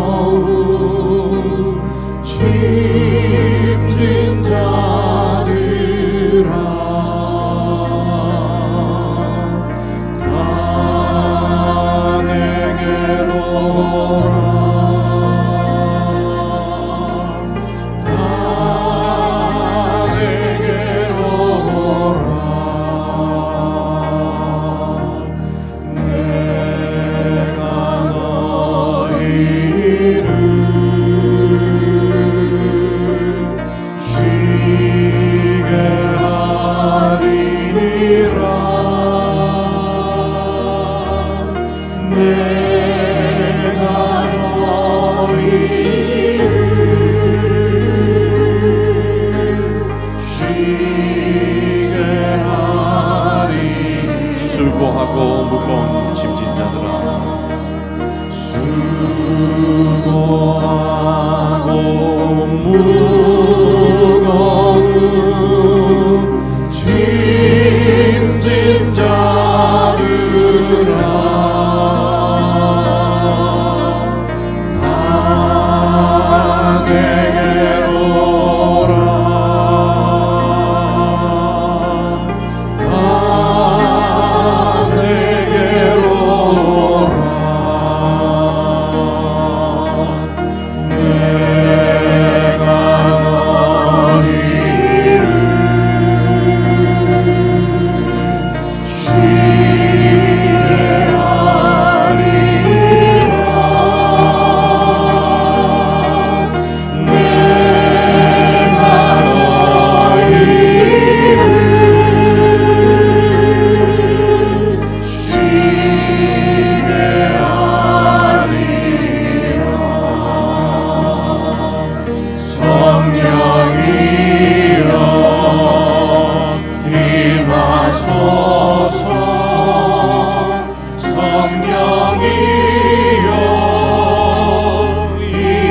무거운 짐진 자들아 다 내게로 오라. 다 내게로 오라. 내가 너희를 쉬게 하리라. 내가 너희를 쉬게 하리. 수고하고 무거운 짐진 자들아 수고하고 무거운 짐진 자들아 다 내게로 오라. 다 내게로 오라. 내가 너희를 쉬게 하리라. 내가 너희를 쉬게 하리라. 성령이여 임하소서. 성령이여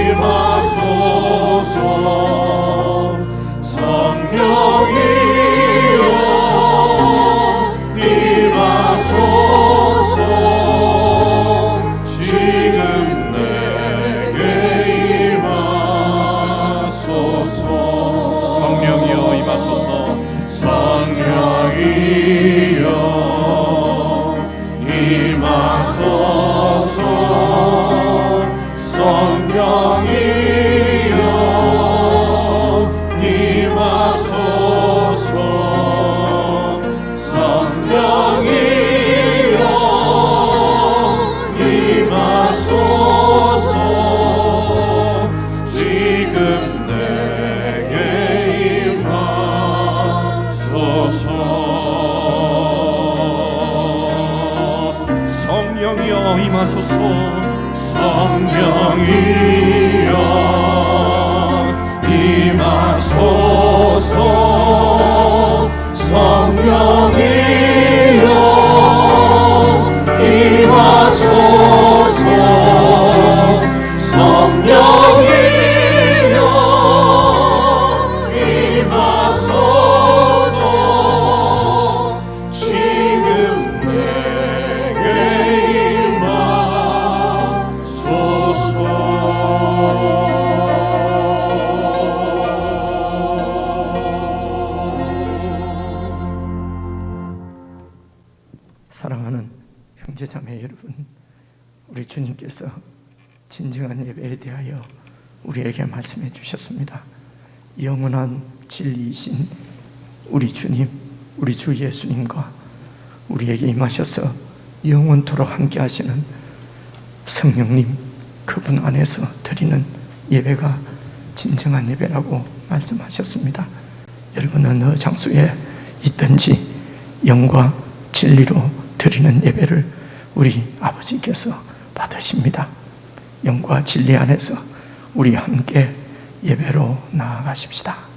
임하소서. 성령이여 임하소서. 지금 내게 임하소서. 성령이여 임하소서. 성령이여 임하소서. 성령이여 임하소서. 성령이여 임하소서. 지금 내게 임하소서. 성령이여 임하소서. 성령이여 임하소서. 성령이여 임하소서. 성령이여 임하소서. 지금 내게 사랑하는 형제자매 여러분, 우리 주님께서 진정한 예배에 대하여 우리에게 말씀해 주셨습니다. 영원한 진리이신 우리 주님, 우리 주 예수님과 우리에게 임하셔서 영원토록 함께 하시는 성령님, 그분 안에서 드리는 예배가 진정한 예배라고 말씀하셨습니다. 여러분 어느 장소에 있든지 영과 진리로 드리는 예배를 우리 아버지께서 받으십니다. 영과 진리 안에서 우리 함께 예배로 나아가십시다.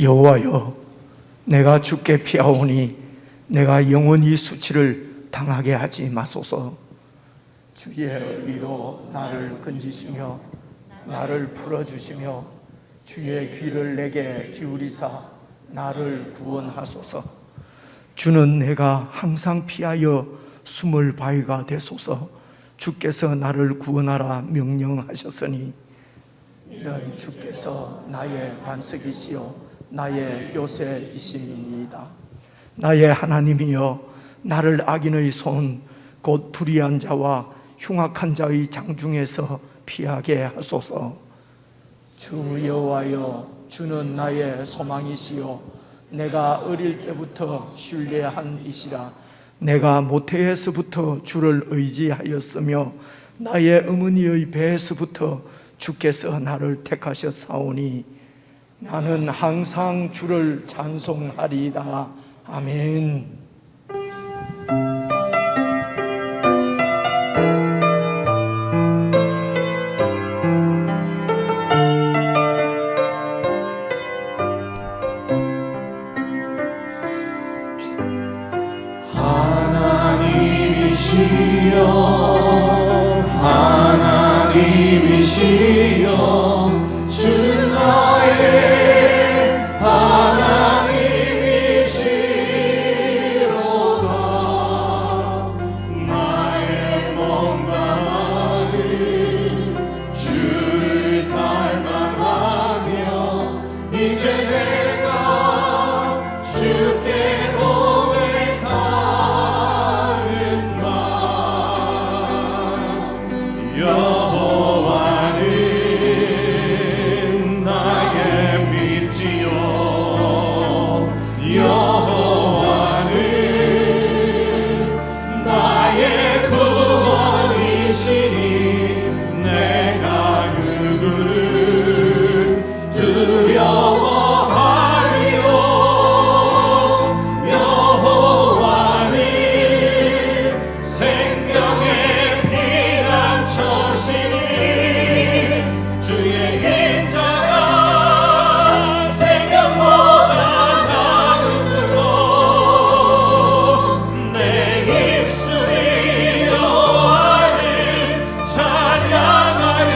여호와여, 내가 주께 피하오니 내가 영원히 수치를 당하게 하지 마소서. 주의 의로 나를 건지시며 나를 풀어주시며 주의 귀를 내게 기울이사 나를 구원하소서. 주는 내가 항상 피하여 숨을 바위가 되소서. 주께서 나를 구원하라 명령하셨으니 이는 주께서 나의 반석이시요 나의 요새이심이니이다. 나의 하나님이여, 나를 악인의 손 곧 불의한 자와 흉악한 자의 장중에서 피하게 하소서. 주 여호와여, 주는 나의 소망이시요 내가 어릴 때부터 신뢰한 이시라. 내가 모태에서부터 주를 의지하였으며 나의 어머니의 배에서부터 주께서 나를 택하셨사오니 나는 항상 주를 찬송하리이다. 아멘. 하나님이시여 주 나의 하나님이시로다. 나의 몸과 마음 주를 닮아가며 이제 내가 주께 여호와는 나의 빛이요 여호와는 나의 구원이시니 내가 누구를 두려워하리요. 여호와는 생명의 피난처시니 주의 인자가 생명보다 나음으로 내 입술이 여호와를 찬양하리.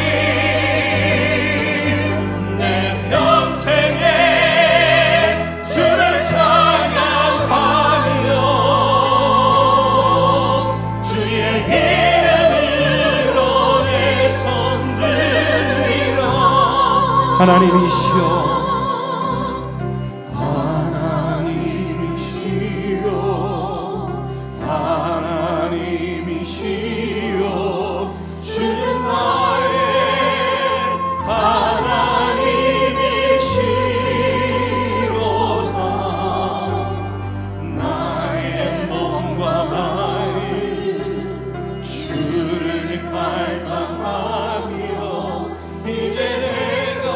내 평생에 주를 찬양하며 주의 이름으로 내 손 들리라. 하나님이시여, 하나님이시여 하나님이시여 주는 나의 하나님이시로다. 나의 몸과 마음 주를 갈망하며 이제 내가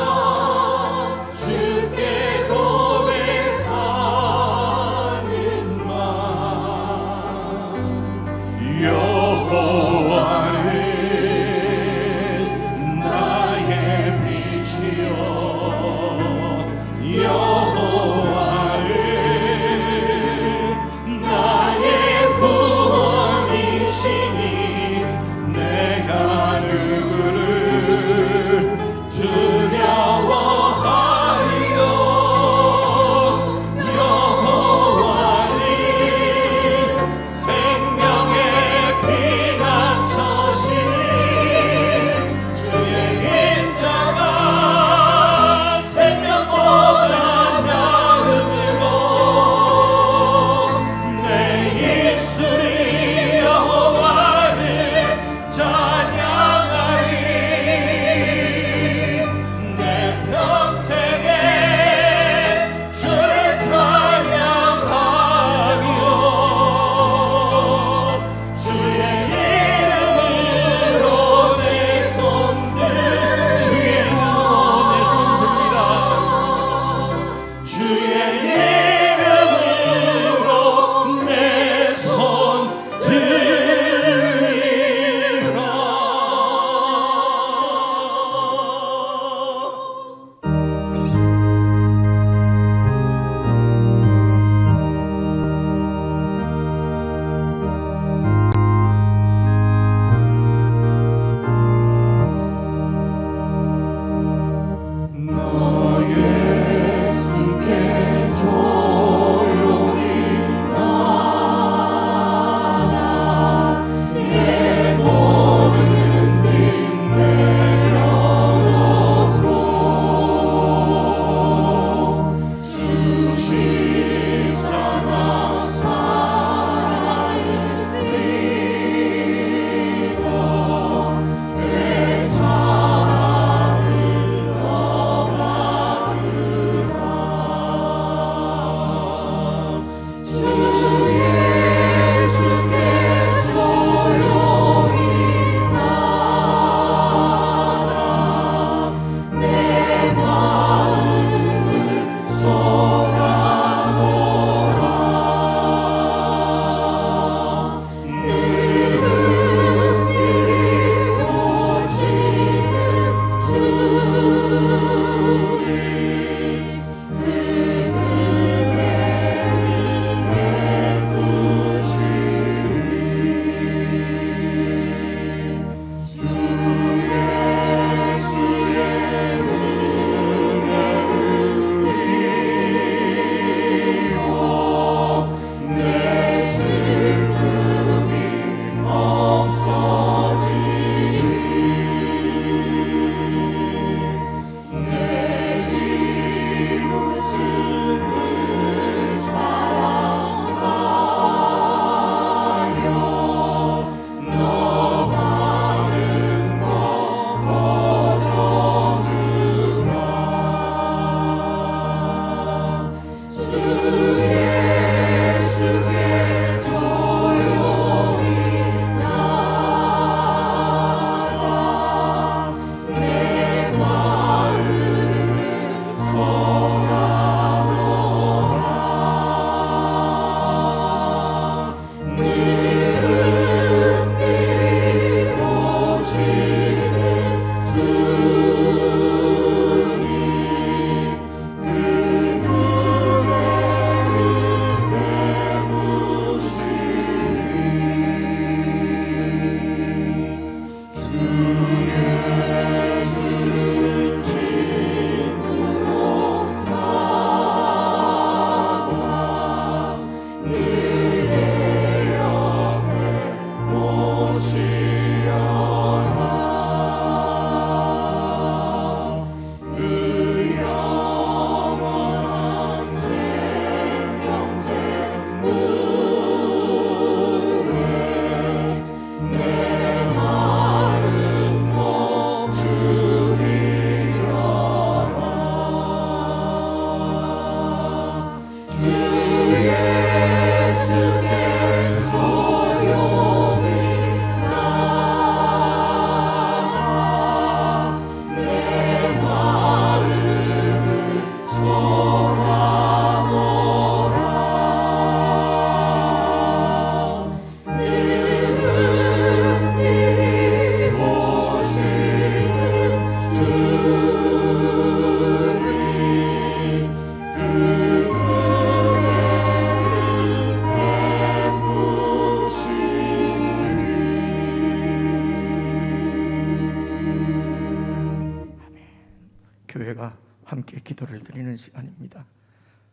함께 기도를 드리는 시간입니다.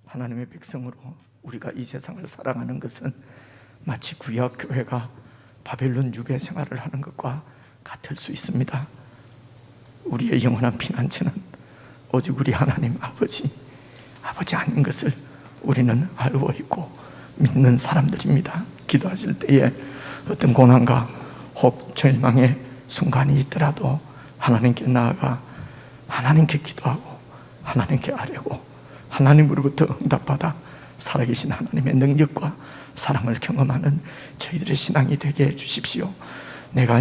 하나님의 백성으로 우리가 이 세상을 살아가는 것은 마치 구약 교회가 바벨론 유배 생활을 하는 것과 같을 수 있습니다. 우리의 영원한 피난처는 오직 우리 하나님 아버지 아닌 것을 우리는 알고 있고 믿는 사람들입니다. 기도하실 때에 어떤 고난과 혹 절망의 순간이 있더라도 하나님께 나아가 하나님께 기도하고 하나님께 아뢰고 하나님으로부터 응답받아 살아계신 하나님의 능력과 사랑을 경험하는 저희들의 신앙이 되게 해주십시오. 내가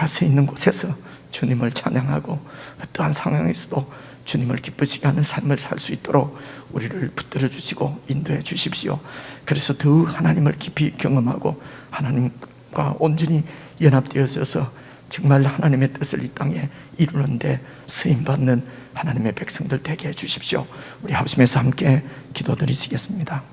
서 있는 곳에서 주님을 찬양하고 어떠한 상황에서도 주님을 기쁘시게 하는 삶을 살 수 있도록 우리를 붙들어 주시고 인도해 주십시오. 그래서 더욱 하나님을 깊이 경험하고 하나님과 온전히 연합되어져서 정말 하나님의 뜻을 이 땅에 이루는데 쓰임받는 하나님의 백성들 되게 해 주십시오. 우리 합심해서 함께 기도드리시겠습니다.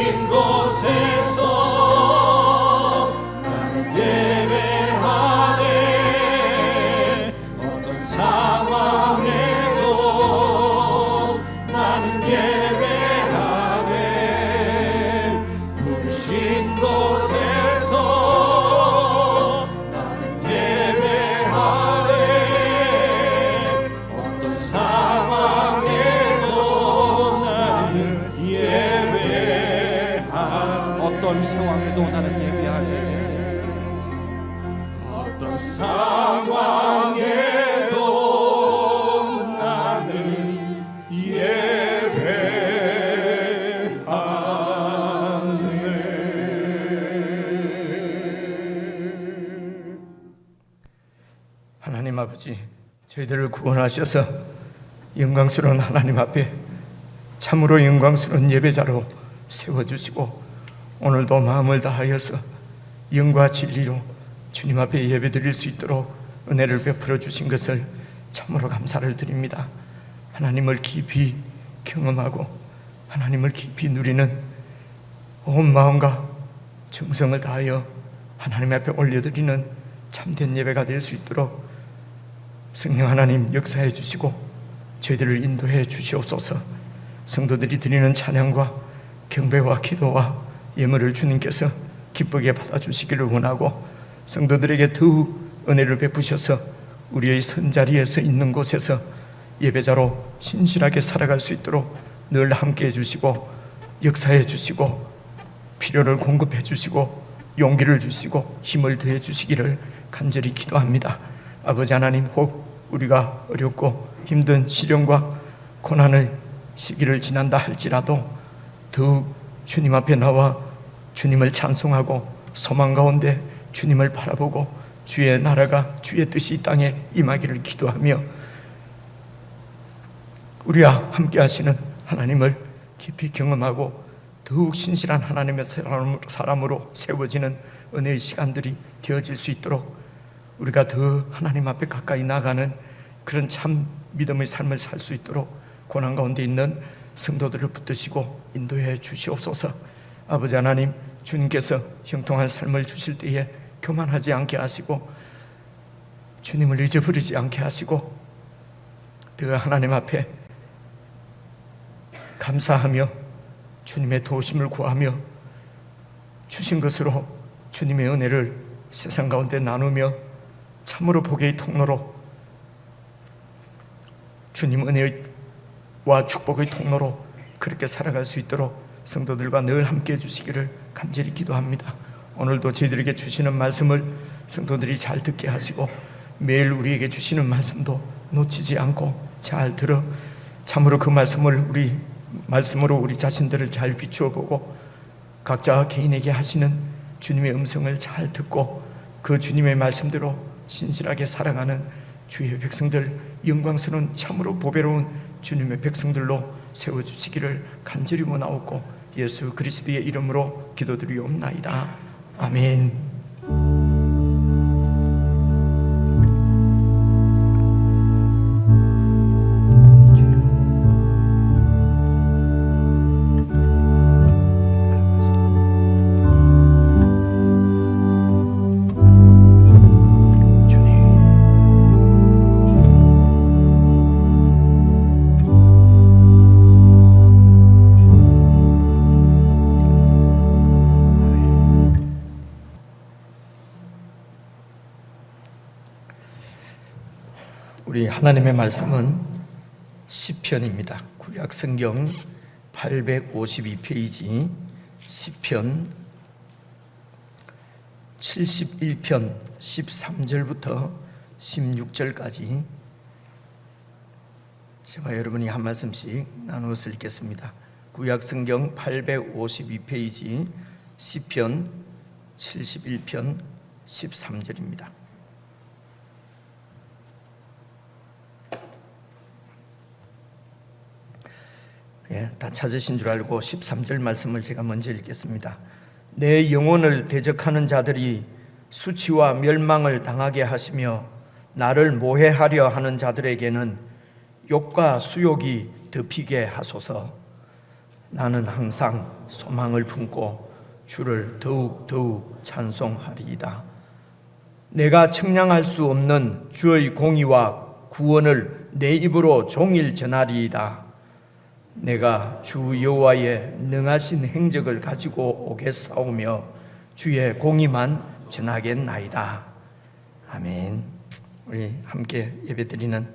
부르신 곳에서 나는 예배하네. 어떤 상황에도 나는 예배하네. 부르신 곳에서 나는 예배하네. 어떤 상황에도 나는 예배하네. 어떤 상황에도 나는 예배하네. 어떤 상황에도 나는 예배하네. 하나님 아버지, 저희들을 구원하셔서 영광스러운 하나님 앞에 참으로 영광스러운 예배자로 세워주시고 오늘도 마음을 다하여서 영과 진리로 주님 앞에 예배드릴 수 있도록 은혜를 베풀어 주신 것을 참으로 감사를 드립니다. 하나님을 깊이 경험하고 하나님을 깊이 누리는 온 마음과 정성을 다하여 하나님 앞에 올려드리는 참된 예배가 될 수 있도록 성령 하나님 역사해 주시고 저희들을 인도해 주시옵소서. 성도들이 드리는 찬양과 경배와 기도와 예물을 주님께서 기쁘게 받아주시기를 원하고 성도들에게 더욱 은혜를 베푸셔서 우리의 선자리에서 있는 곳에서 예배자로 신실하게 살아갈 수 있도록 늘 함께 해주시고 역사해 주시고 필요를 공급해 주시고 용기를 주시고 힘을 더해 주시기를 간절히 기도합니다. 아버지 하나님, 혹 우리가 어렵고 힘든 시련과 고난의 시기를 지난다 할지라도 더욱 주님 앞에 나와 주님을 찬송하고 소망 가운데 주님을 바라보고 주의 나라가 주의 뜻이 이 땅에 임하기를 기도하며 우리와 함께 하시는 하나님을 깊이 경험하고 더욱 신실한 하나님의 사람으로 세워지는 은혜의 시간들이 되어질 수 있도록 우리가 더 하나님 앞에 가까이 나가는 그런 참 믿음의 삶을 살 수 있도록 고난 가운데 있는 성도들을 붙드시고 인도해 주시옵소서. 아버지 하나님, 주님께서 형통한 삶을 주실 때에 교만하지 않게 하시고 주님을 잊어버리지 않게 하시고 더 하나님 앞에 감사하며 주님의 도우심을 구하며 주신 것으로 주님의 은혜를 세상 가운데 나누며 참으로 복의 통로로 주님 은혜와 축복의 통로로 그렇게 살아갈 수 있도록 성도들과 늘 함께 해주시기를 간절히 기도합니다. 오늘도 저희들에게 주시는 말씀을 성도들이 잘 듣게 하시고 매일 우리에게 주시는 말씀도 놓치지 않고 잘 들어 참으로 그 말씀으로 우리 자신들을 잘 비추어 보고 각자 개인에게 하시는 주님의 음성을 잘 듣고 그 주님의 말씀대로 신실하게 살아가는 주의 백성들, 영광스러운 참으로 보배로운 주님의 백성들로 세워주시기를 간절히 원하옵고 예수 그리스도의 이름으로 기도드리옵나이다. 아멘. 우리 하나님의 말씀은 시편입니다. 구약 성경 852페이지 시편 71편 13절부터 16절까지 제가 여러분이 한 말씀씩 나누어서 읽겠습니다. 구약 성경 852페이지 시편 71편 13절입니다. 다 찾으신 줄 알고 13절 말씀을 제가 먼저 읽겠습니다. 내 영혼을 대적하는 자들이 수치와 멸망을 당하게 하시며 나를 모해하려 하는 자들에게는 욕과 수욕이 덮이게 하소서. 나는 항상 소망을 품고 주를 더욱 찬송하리이다. 내가 청량할 수 없는 주의 공의와 구원을 내 입으로 종일 전하리이다. 내가 주 여호와의 능하신 행적을 가지고 오겠사오며 주의 공의만 전하겠나이다. 아멘. 우리 함께 예배드리는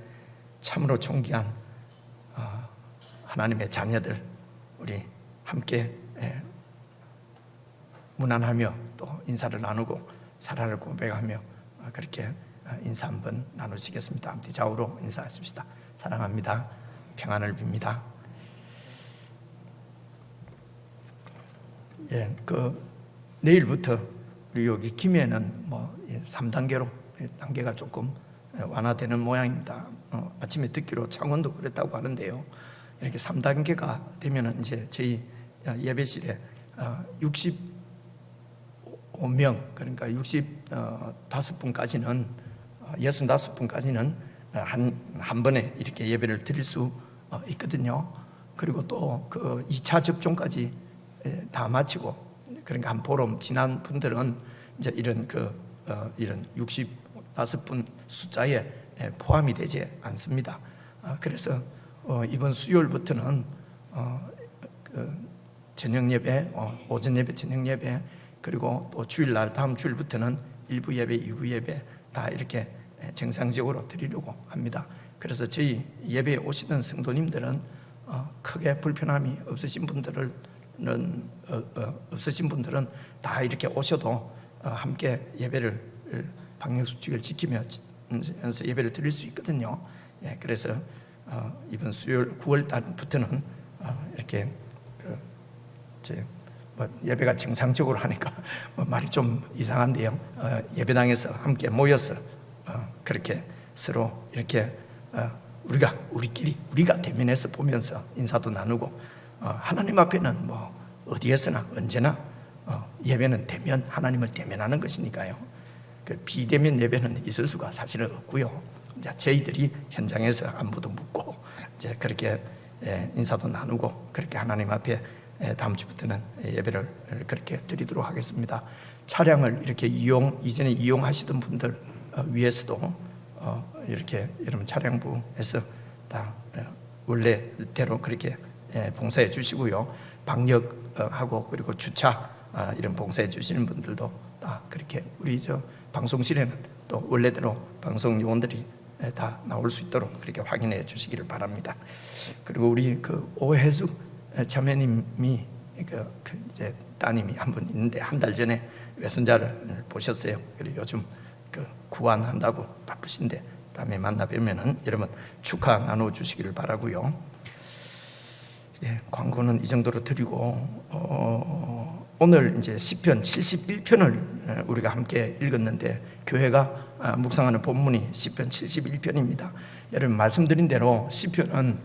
참으로 존귀한 하나님의 자녀들, 우리 함께 문안하며 또 인사를 나누고 사랑을 고백하며 그렇게 인사 한번 나누시겠습니다. 앞뒤 좌우로 인사하십시다. 사랑합니다. 평안을 빕니다. 내일부터 우리 여기 김해는 3단계로 단계가 조금 완화되는 모양입니다. 아침에 듣기로 창원도 그랬다고 하는데요. 이렇게 3단계가 되면은 이제 저희 예배실에 65명, 그러니까 65분까지는 65분까지는 한 번에 이렇게 예배를 드릴 수 있거든요. 그리고 또 그 2차 접종까지 다 마치고, 그러니까 한 보름 지난 분들은 이제 이런 65분 숫자에 포함이 되지 않습니다. 그래서 이번 수요일부터는 저녁 예배, 오전 예배, 저녁 예배, 그리고 또 주일날 다음 주일부터는 1부 예배, 2부 예배 다 이렇게 정상적으로 드리려고 합니다. 그래서 저희 예배에 오시던 성도님들은 크게 불편함이 없으신 분들은 다 이렇게 오셔도 함께 예배를 방역수칙을 지키며 예배를 드릴 수 있거든요. 그래서 이번 수요일 9월 달부터는 이렇게 예배가 정상적으로 하니까 말이 좀 이상한데요. 예배당에서 함께 모여서 그렇게 서로 이렇게 우리가 대면해서 보면서 인사도 나누고, 하나님 앞에는 어디에서나 언제나 예배는 대면, 하나님을 대면하는 것이니까요. 그 비대면 예배는 있을 수가 사실은 없고요. 이제 저희들이 현장에서 안부도 묻고 이제 그렇게 인사도 나누고 그렇게 하나님 앞에 다음 주부터는 예배를 그렇게 드리도록 하겠습니다. 차량을 이렇게 이전에 이용하시던 분들 위해서도 이렇게 여러분 차량부에서 다 원래대로 그렇게 봉사해 주시고요. 방역하고 그리고 주차 이런 봉사해 주시는 분들도 다 그렇게 우리 방송실에는 또 원래대로 방송 요원들이 다 나올 수 있도록 그렇게 확인해 주시기를 바랍니다. 그리고 우리 오혜숙 자매님이 이제 따님이 한 분 있는데 한 달 전에 외손자를 보셨어요. 그리고 요즘 구안한다고 바쁘신데 다음에 만나 뵈면은 여러분 축하 나눠 주시기를 바라고요. 광고는 이 정도로 드리고 오늘 이제 시편 71편을 우리가 함께 읽었는데 교회가 묵상하는 본문이 시편 71편입니다. 여러분 말씀드린 대로 시편은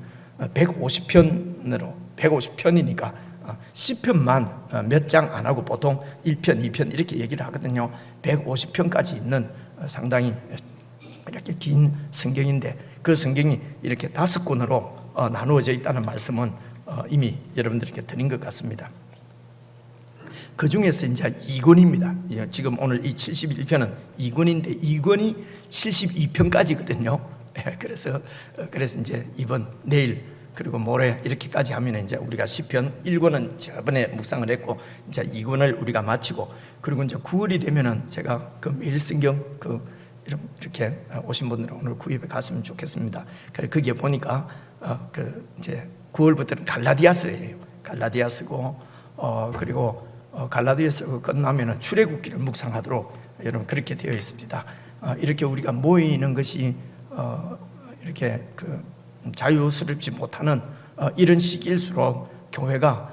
150편이니까 시편만 몇 장 안 하고 보통 1편, 2편 이렇게 얘기를 하거든요. 150편까지 있는 상당히 이렇게 긴 성경인데 그 성경이 이렇게 5권으로 나누어져 있다는 말씀은 이미 여러분들에게 드린 것 같습니다. 그 중에서 이제 2권입니다. 지금 오늘 이 71편은 2권인데 2권이 72편까지거든요. 그래서 이제 이번 내일 그리고 모레 이렇게까지 하면 이제 우리가 시편 1권은 저번에 묵상을 했고 이제 2권을 우리가 마치고, 그리고 이제 9월이 되면은 제가 그 매일 성경 이렇게 오신 분들은 오늘 구입에 갔으면 좋겠습니다. 그래 거기에 보니까 이제 9월부터는 갈라디아서예요. 갈라디아서고 그리고 갈라디아서 끝나면은 출애굽기를 묵상하도록 여러분 그렇게 되어 있습니다. 이렇게 우리가 모이는 것이 이렇게 자유스럽지 못하는 이런 시기일수록 교회가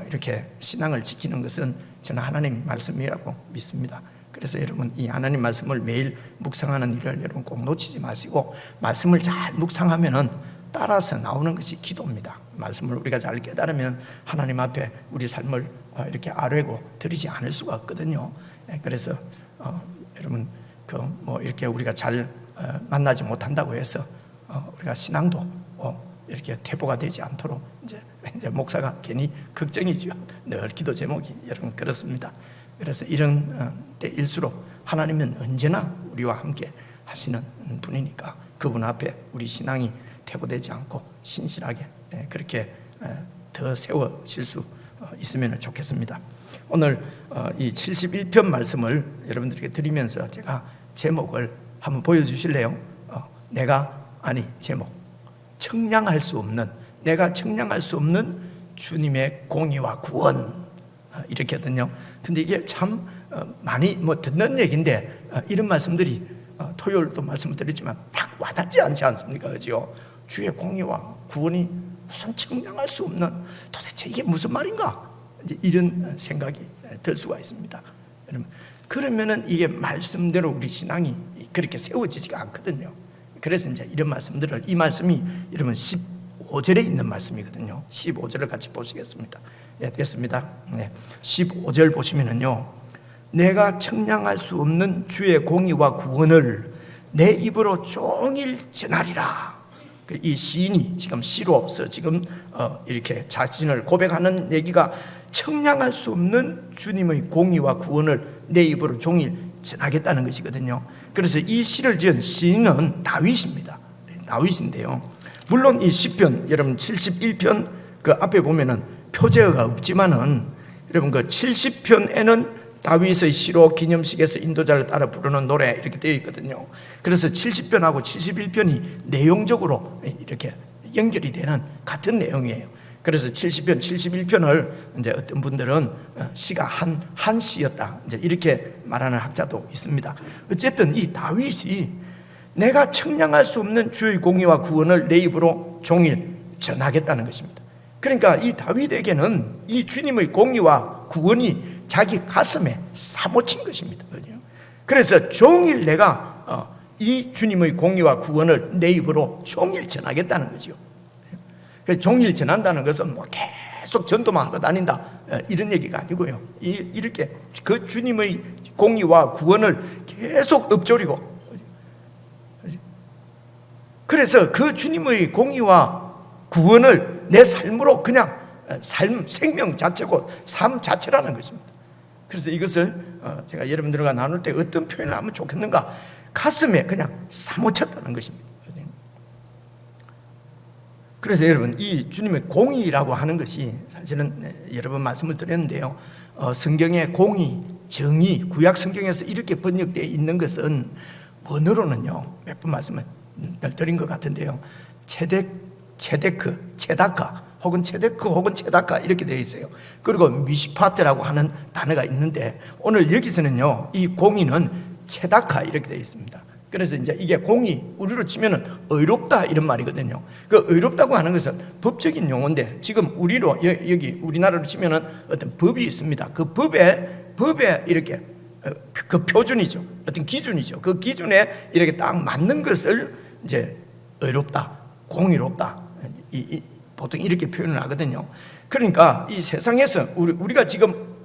이렇게 신앙을 지키는 것은 저는 하나님 말씀이라고 믿습니다. 그래서 여러분 이 하나님 말씀을 매일 묵상하는 일을 여러분 꼭 놓치지 마시고, 말씀을 잘 묵상하면은 따라서 나오는 것이 기도입니다. 말씀을 우리가 잘 깨달으면 하나님 앞에 우리 삶을 이렇게 아뢰고 드리지 않을 수가 없거든요. 그래서 여러분 이렇게 우리가 잘 만나지 못한다고 해서 우리가 신앙도 이렇게 퇴보가 되지 않도록 이제 이제 목사가 괜히 걱정이죠. 늘 기도 제목이 여러분 그렇습니다. 그래서 이런 때일수록 하나님은 언제나 우리와 함께 하시는 분이니까 그분 앞에 우리 신앙이 퇴보되지 않고 신실하게 그렇게 더 세워질 수 있으면 좋겠습니다. 오늘 이 71편 말씀을 여러분들에게 드리면서 제가 제목을 한번 보여주실래요? 제목 청량할 수 없는, 내가 청량할 수 없는 주님의 공의와 구원, 이렇게거든요. 근데 이게 참 많이 듣는 얘기인데 이런 말씀들이 토요일도 말씀을 드렸지만 딱 와닿지 않지 않습니까? 그죠? 주의 공의와 구원이 무슨 청량할 수 없는, 도대체 이게 무슨 말인가? 이제 이런 생각이 들 수가 있습니다. 그러면은 이게 말씀대로 우리 신앙이 그렇게 세워지지가 않거든요. 그래서 이제 이런 말씀들을, 이 말씀이 여러분 15절에 있는 말씀이거든요. 15절을 같이 보시겠습니다. 예, 됐습니다. 네. 15절 보시면은요, 내가 청량할 수 없는 주의 공의와 구원을 내 입으로 종일 전하리라. 이 시인이 지금 시로서 지금 이렇게 자신을 고백하는 얘기가 청량할 수 없는 주님의 공의와 구원을 내 입으로 종일 전하겠다는 것이거든요. 그래서 이 시를 지은 시인은 다윗입니다. 다윗인데요, 물론 이 시편 여러분 71편 그 앞에 보면은 표제어가 없지만은 여러분 그 70편에는 다윗의 시로 기념식에서 인도자를 따라 부르는 노래 이렇게 되어 있거든요. 그래서 70편하고 71편이 내용적으로 이렇게 연결이 되는 같은 내용이에요. 그래서 70편, 71편을 이제 어떤 분들은 시가 한 시였다, 이제 이렇게 말하는 학자도 있습니다. 어쨌든 이 다윗이 내가 청량할 수 없는 주의 공의와 구원을 내 입으로 종일 전하겠다는 것입니다. 그러니까 이 다윗에게는 이 주님의 공의와 구원이 자기 가슴에 사모친 것입니다. 그래서 종일 내가 이 주님의 공의와 구원을 내 입으로 종일 전하겠다는 거죠. 종일 전한다는 것은 뭐 계속 전도만 하러 다닌다 이런 얘기가 아니고요. 이렇게 그 주님의 공의와 구원을 계속 읊조리고, 그래서 그 주님의 공의와 구원을 내 삶으로 그냥 생명 자체고 삶 자체라는 것입니다. 그래서 이것을 제가 여러분들과 나눌 때 어떤 표현을 하면 좋겠는가, 가슴에 그냥 사모쳤다는 것입니다. 그래서 여러분 이 주님의 공의라고 하는 것이 사실은 여러 번 말씀을 드렸는데요, 성경의 공의, 정의, 구약 성경에서 이렇게 번역되어 있는 것은 원어로는요, 몇 번 말씀을 드린 것 같은데요, 체다카 혹은 체다카 이렇게 되어 있어요. 그리고 미시파트라고 하는 단어가 있는데 오늘 여기서는요, 이 공의는 체다카 이렇게 되어 있습니다. 그래서 이제 이게 공의, 우리로 치면은 의롭다 이런 말이거든요. 그 의롭다고 하는 것은 법적인 용어인데, 지금 우리로 여기 우리나라로 치면은 어떤 법이 있습니다. 그 법에 이렇게 그 표준이죠. 어떤 기준이죠. 그 기준에 이렇게 딱 맞는 것을 이제 의롭다, 공의롭다, 보통 이렇게 표현을 하거든요. 그러니까 이 세상에서 우리가 지금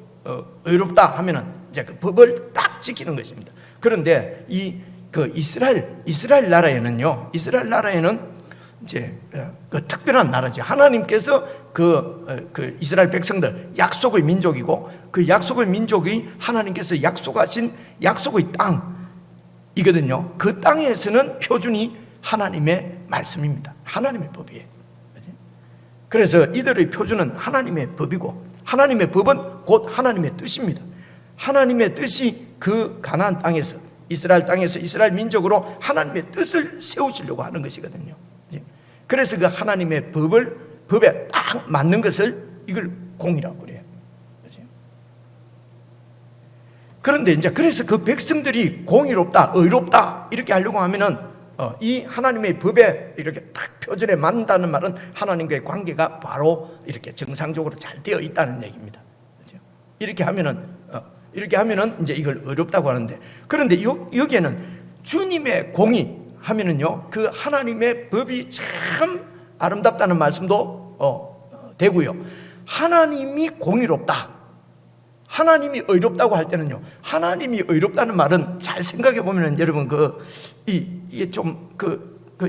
의롭다 하면은 이제 그 법을 딱 지키는 것입니다. 그런데 그 이스라엘 나라에는 이제 그 특별한 나라죠. 하나님께서 그 이스라엘 백성들 약속의 민족이고, 그 약속의 민족이 하나님께서 약속하신 약속의 땅이거든요. 그 땅에서는 표준이 하나님의 말씀입니다. 하나님의 법이에요. 그래서 이들의 표준은 하나님의 법이고, 하나님의 법은 곧 하나님의 뜻입니다. 하나님의 뜻이 그 가나안 땅에서, 이스라엘 땅에서 이스라엘 민족으로 하나님의 뜻을 세우시려고 하는 것이거든요. 그래서 그 하나님의 법에 딱 맞는 것을 이걸 공의라고 그래요. 그런데 이제 그래서 그 백성들이 공의롭다, 의롭다 이렇게 하려고 하면은 이 하나님의 법에 이렇게 딱 표준에 맞는다는 말은 하나님과의 관계가 바로 이렇게 정상적으로 잘 되어 있다는 얘기입니다. 이렇게 하면은 이제 이걸 의롭다고 하는데, 그런데 여기에는 주님의 공의 하면은요, 그 하나님의 법이 참 아름답다는 말씀도 되고요. 하나님이 공의롭다, 하나님이 의롭다고 할 때는요, 하나님이 의롭다는 말은 잘 생각해 보면은 여러분 이게 좀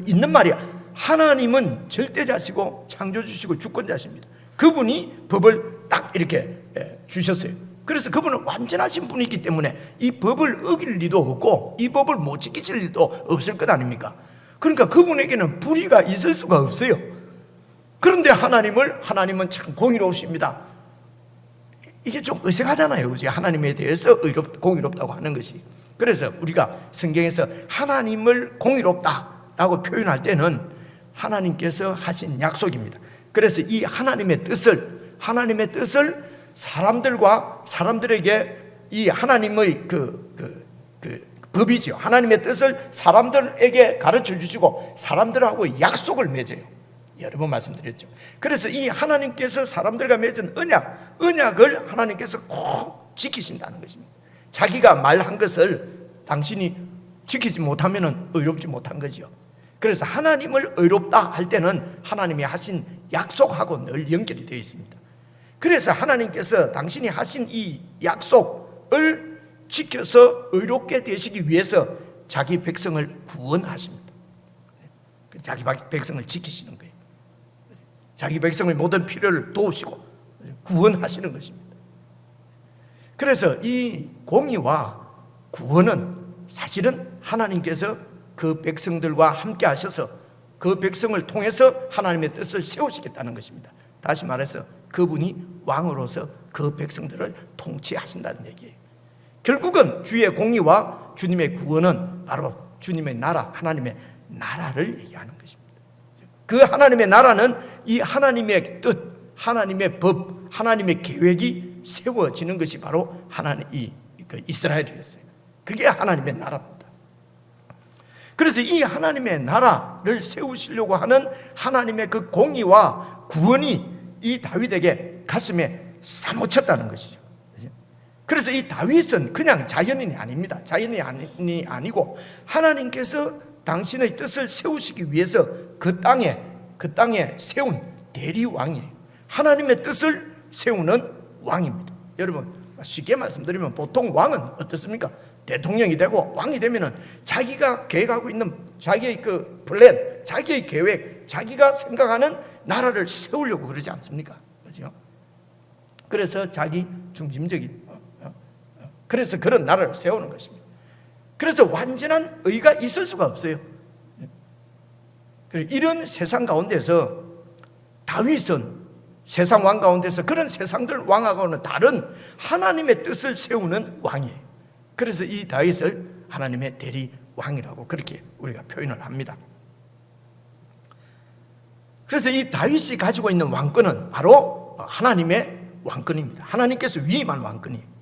있는 말이야. 하나님은 절대자시고 창조주시고 주권자십니다. 그분이 법을 딱 이렇게 주셨어요. 그래서 그분은 완전하신 분이기 때문에 이 법을 어길 리도 없고 이 법을 못 지키실 리도 없을 것 아닙니까? 그러니까 그분에게는 불의가 있을 수가 없어요. 그런데 하나님은 참 공의로우십니다. 이게 좀 어색하잖아요, 그죠? 하나님에 대해서 공의롭다고 하는 것이. 그래서 우리가 성경에서 하나님을 공의롭다라고 표현할 때는 하나님께서 하신 약속입니다. 그래서 이 하나님의 뜻을 사람들에게 이 하나님의 법이죠. 하나님의 뜻을 사람들에게 가르쳐 주시고 사람들하고 약속을 맺어요. 여러 번 말씀드렸죠. 그래서 이 하나님께서 사람들과 맺은 언약을 하나님께서 꼭 지키신다는 것입니다. 자기가 말한 것을 당신이 지키지 못하면 의롭지 못한 거죠. 그래서 하나님을 의롭다 할 때는 하나님이 하신 약속하고 늘 연결이 되어 있습니다. 그래서 하나님께서 당신이 하신 이 약속을 지켜서 의롭게 되시기 위해서 자기 백성을 구원하십니다. 자기 백성을 지키시는 거예요. 자기 백성의 모든 필요를 도우시고 구원하시는 것입니다. 그래서 이 공의와 구원은 사실은 하나님께서 그 백성들과 함께 하셔서 그 백성을 통해서 하나님의 뜻을 세우시겠다는 것입니다. 다시 말해서 그분이 왕으로서 그 백성들을 통치하신다는 얘기예요. 결국은 주의 공의와 주님의 구원은 바로 주님의 나라, 하나님의 나라를 얘기하는 것입니다. 그 하나님의 나라는 이 하나님의 뜻, 하나님의 법, 하나님의 계획이 세워지는 것이 바로 이스라엘이었어요. 그게 하나님의 나라입니다. 그래서 이 하나님의 나라를 세우시려고 하는 하나님의 그 공의와 구원이 이 다윗에게 가슴에 사무쳤다는 것이죠. 그래서 이 다윗은 그냥 자연인이 아닙니다. 자연인이 아니고 하나님께서 당신의 뜻을 세우시기 위해서 그 땅에 세운 대리왕이에요. 하나님의 뜻을 세우는 왕입니다. 여러분 쉽게 말씀드리면 보통 왕은 어떻습니까? 대통령이 되고 왕이 되면은 자기가 계획하고 있는 자기의 그 플랜, 자기의 계획, 자기가 생각하는 나라를 세우려고 그러지 않습니까? 그렇죠? 그래서 자기 중심적인 그래서 그런 나라를 세우는 것입니다. 그래서 완전한 의가 있을 수가 없어요. 이런 세상 가운데서 다윗은 세상 왕 가운데서 그런 세상들 왕하고는 다른 하나님의 뜻을 세우는 왕이에요. 그래서 이 다윗을 하나님의 대리 왕이라고 그렇게 우리가 표현을 합니다. 그래서 이 다윗이 가지고 있는 왕권은 바로 하나님의 왕권입니다. 하나님께서 위임한 왕권이에요.